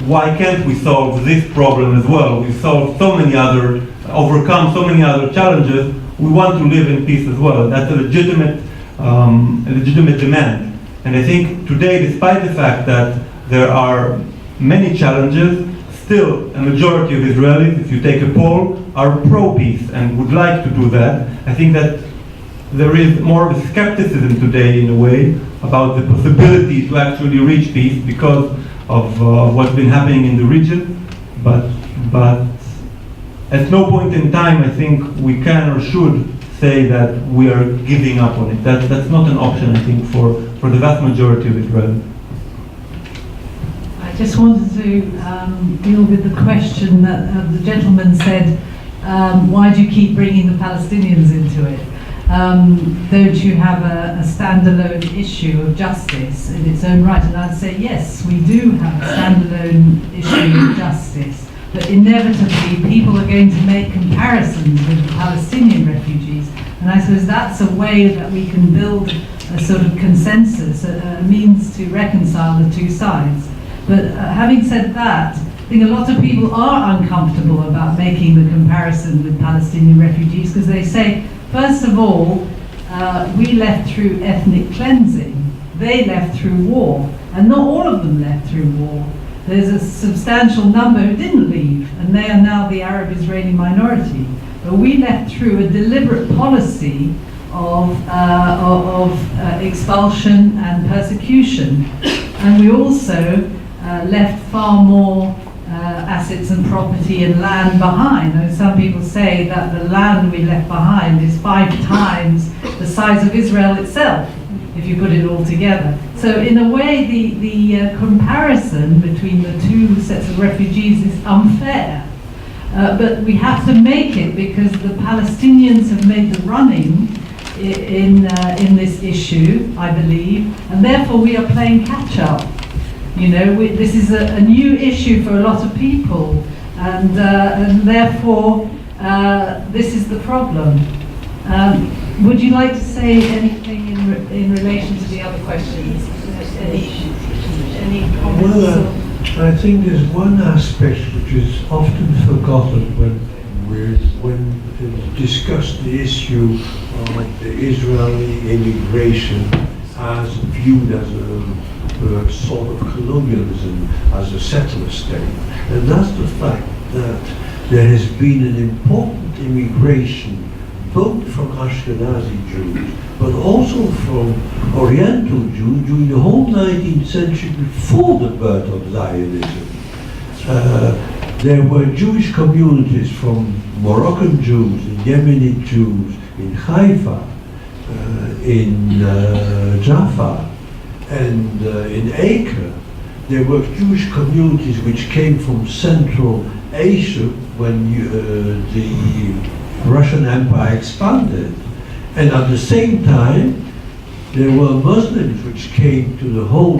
why can't we solve this problem as well? We've solved overcome so many other challenges. We want to live in peace as well. That's a legitimate demand. And I think today, despite the fact that there are many challenges, still a majority of Israelis, if you take a poll, are pro-peace and would like to do that. I think that there is more of a skepticism today, in a way, about the possibility to actually reach peace because of what's been happening in the region. But at no point in time, I think we can or should say that we are giving up on it. That's not an option, I think, for the vast majority of Israel. I just wanted to deal with the question that the gentleman said, why do you keep bringing the Palestinians into it? Don't you have a standalone issue of justice in its own right? And I'd say, yes, we do have a standalone issue of justice, but inevitably people are going to make comparisons with the Palestinian refugees. And I suppose that's a way that we can build a sort of consensus, a means to reconcile the two sides. But having said that, I think a lot of people are uncomfortable about making the comparison with Palestinian refugees because they say, first of all, we left through ethnic cleansing. They left through war. And not all of them left through war. There's a substantial number who didn't leave, and they are now the Arab-Israeli minority. But we left through a deliberate policy of expulsion and persecution. And we also left far more assets and property and land behind. And some people say that the land we left behind is 5 times the size of Israel itself, if you put it all together. So in a way, the comparison between the two sets of refugees is unfair. But we have to make it because the Palestinians have made the running in this issue, I believe, and therefore we are playing catch up. You know, this is a new issue for a lot of people, and therefore this is the problem. Would you like to say anything in relation to the other questions? Any comments? Well, I think there's one aspect which is often forgotten when we discuss the issue of the Israeli immigration as viewed as a sort of colonialism, as a settler state. And that's the fact that there has been an important immigration both from Ashkenazi Jews, but also from Oriental Jews during the whole 19th century before the birth of Zionism. There were Jewish communities from Moroccan Jews, and Yemeni Jews in Haifa, in Jaffa, and in Acre. There were Jewish communities which came from Central Asia when the Russian Empire expanded, and at the same time there were Muslims which came to the whole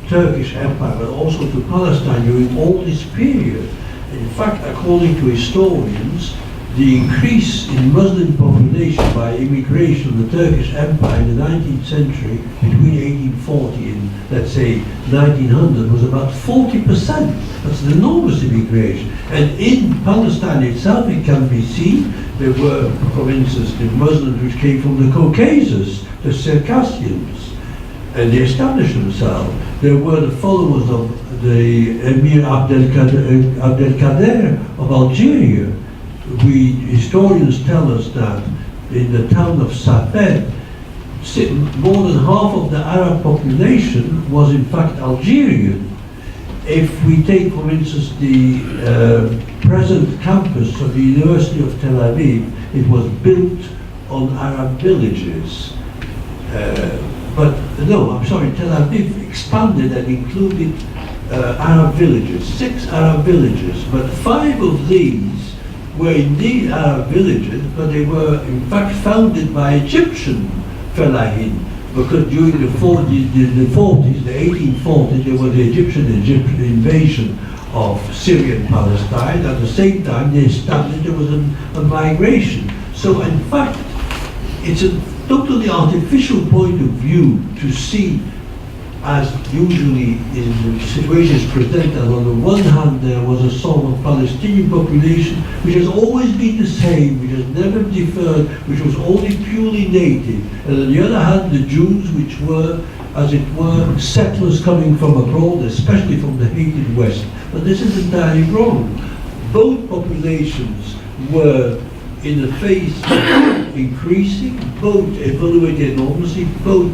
Turkish Empire but also to Palestine during all this period. In fact, according to historians, the increase in Muslim population by immigration of the Turkish Empire in the 19th century between 1840 and, let's say, 1900 was about 40%. That's an enormous immigration. And in Palestine itself, it can be seen, there were, for instance, the Muslims which came from the Caucasus, the Circassians, and they established themselves. There were the followers of the Emir Abdelkader of Algeria. Historians tell us that in the town of Safed, more than half of the Arab population was in fact Algerian. If we take, for instance, the present campus of the University of Tel Aviv, it was built on Arab villages. Tel Aviv expanded and included Arab villages, 6 Arab villages, but 5 of these were indeed Arab villages, but they were in fact founded by Egyptian fellahin, because during the 1840s, there was the Egyptian invasion of Syrian Palestine. At the same time, they established there was a migration. So in fact, it's a totally artificial point of view to see, as usually in the situations presented, on the one hand there was a sort of Palestinian population which has always been the same, which has never differed, which was only purely native, and on the other hand the Jews which were as it were, settlers coming from abroad, especially from the hated West. But this is entirely wrong. Both populations were in a phase of increasing, both evaluated enormously, both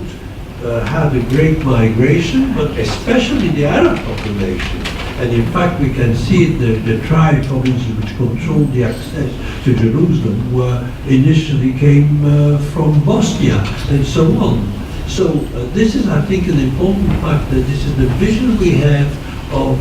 had a great migration, but especially the Arab population. And in fact, we can see it, the tribe provinces which controlled the access to Jerusalem were initially came from Bosnia and so on. So this is, I think, an important fact, that this is the vision we have of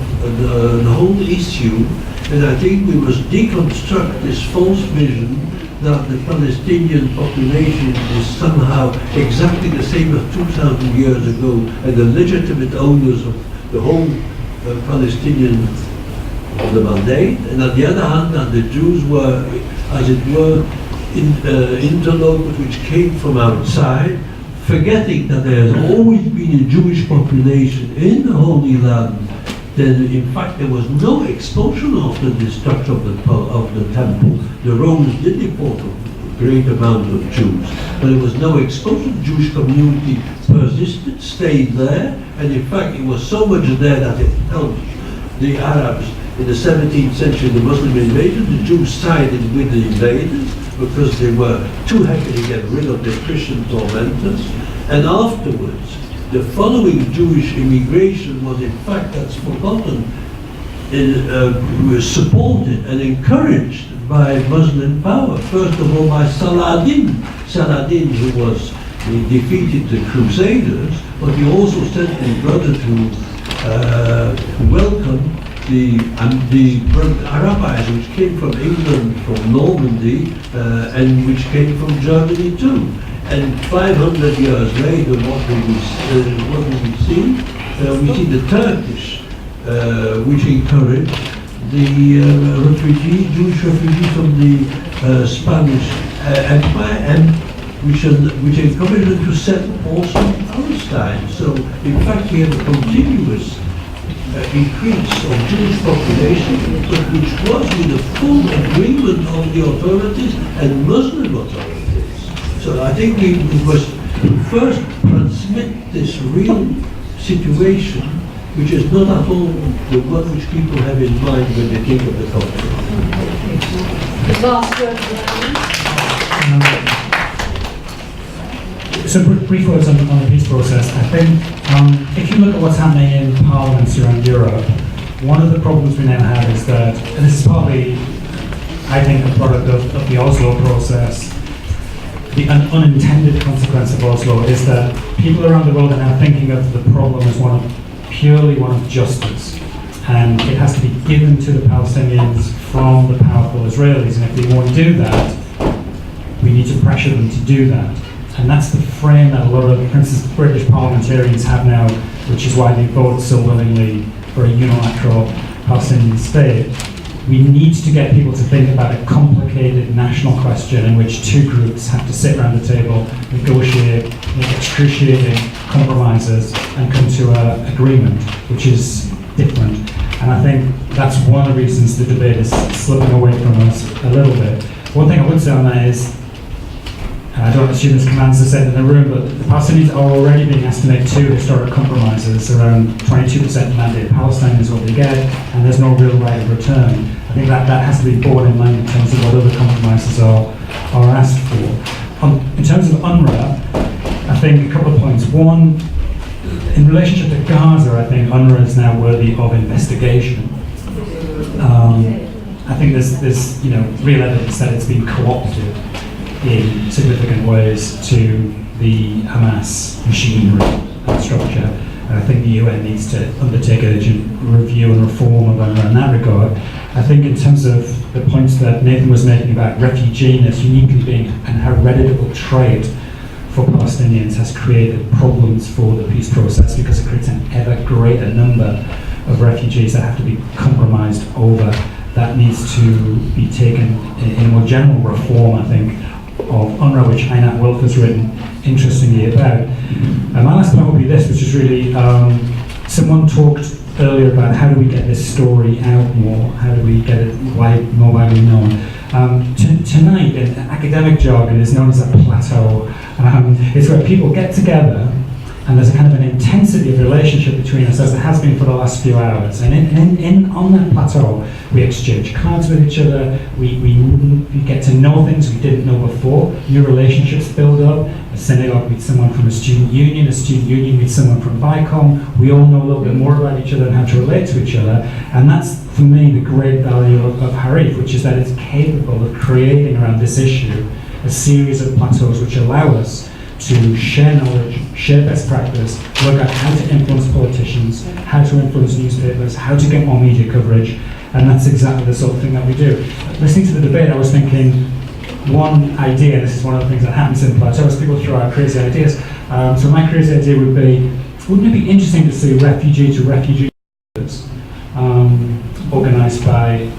the whole issue. And I think we must deconstruct this false vision that the Palestinian population is somehow exactly the same as 2,000 years ago, and the legitimate owners of the whole Palestinian of the mandate. And on the other hand, that the Jews were, as it were, interlopers which came from outside, forgetting that there has always been a Jewish population in the Holy Land. Then, in fact, there was no expulsion after the destruction of the temple. The Romans did deport a great amount of Jews, but there was no expulsion. The Jewish community persisted, stayed there, and in fact, it was so much there that it helped the Arabs. In the 17th century, the Muslim invasion, the Jews sided with the invaders because they were too happy to get rid of their Christian tormentors. And afterwards, the following Jewish immigration was, in fact, that's forgotten, was supported and encouraged by Muslim power. First of all, by Saladin. Saladin, he defeated the Crusaders, but he also sent his brother to welcome the Arabites, which came from England, from Normandy, and which came from Germany too. And 500 years later, what do we see? We see the Turkish, which encouraged the Jewish refugees from the Spanish Empire, and which encouraged them to settle also in Palestine. So, in fact, we have a continuous increase of Jewish population, but which was with the full agreement of the authorities and Muslim authorities. So I think we must first transmit this real situation, which is not at all the one which people have in mind when they think of the culture. The last word. So brief words on the peace process. I think if you look at what's happening in parliaments around Europe, one of the problems we now have is that, and this is partly, I think, a product of the Oslo process. The unintended consequence of Oslo is that people around the world are now thinking of the problem as purely one of justice, and it has to be given to the Palestinians from the powerful Israelis, and if they won't do that, we need to pressure them to do that. And that's the frame that a lot of, for instance, British parliamentarians have now, which is why they vote so willingly for a unilateral Palestinian state. We need to get people to think about a complicated national question in which two groups have to sit around the table, negotiate, make excruciating compromises, and come to an agreement, which is different. And I think that's one of the reasons the debate is slipping away from us a little bit. One thing I would say on that is, I don't assume this commands the said in the room, but the Palestinians are already being asked to make two historic compromises. Around 22% mandate Palestine is what they get, and there's no real right of return. I think that has to be borne in mind in terms of what other compromises are asked for. In terms of UNRWA, I think a couple of points. One, in relationship to Gaza, I think UNRWA is now worthy of investigation. I think there's real evidence that it's been co-opted in significant ways to the Hamas machinery and structure. And I think the UN needs to undertake urgent review and reform of UNRWA in that regard. I think in terms of the points that Nathan was making about refugees uniquely being an heritable trait for Palestinians has created problems for the peace process because it creates an ever greater number of refugees that have to be compromised over. That needs to be taken in more general reform, I think, of UNRWA, which Einat Wolf has written interestingly about. My last point will be this, which is really, someone talked earlier about how do we get this story out more, how do we get it more widely known. Tonight, in academic jargon, is known as a plateau. It's where people get together And there's a kind of an intensity of relationship between us, as there has been for the last few hours. And on that plateau, we exchange cards with each other, we get to know things we didn't know before, new relationships build up. A synagogue meets someone from a student union meets someone from Vicom. We all know a little bit more about each other and how to relate to each other. And that's, for me, the great value of Harif, which is that it's capable of creating around this issue a series of plateaus which allow us to share knowledge, share best practice, work out how to influence politicians, how to influence newspapers, how to get more media coverage, and that's exactly the sort of thing that we do. Listening to the debate, I was thinking, one idea, and this is one of the things that happens in plateaus, people throw out crazy ideas. So my crazy idea would be, wouldn't it be interesting to see refugee-to-refugee organised by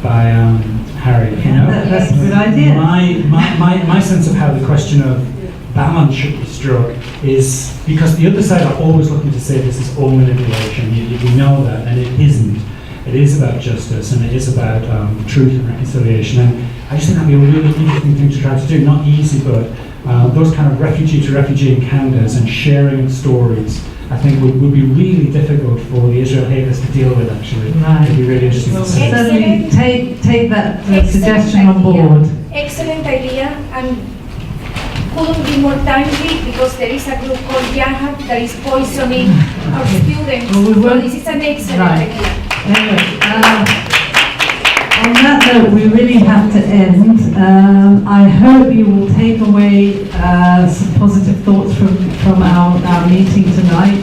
Harry? You know, that's a good idea. My sense of how the question of balance should be struck is because the other side are always looking to say this is all manipulation. You know that, and it isn't. It is about justice, and it is about truth and reconciliation. And I just think that'd be a really interesting thing to try to do. Not easy, but those kind of refugee-to-refugee encounters and sharing stories, I think would be really difficult for the Israel haters to deal with, actually. Right. It'd be really interesting to see. Certainly take that suggestion on board. Excellent idea, and couldn't be more timely because there is a group called Yahab that is poisoning our students. So this is an excellent idea. Anyway, on that note, we really have to end. I hope you will take away some positive thoughts from our meeting tonight.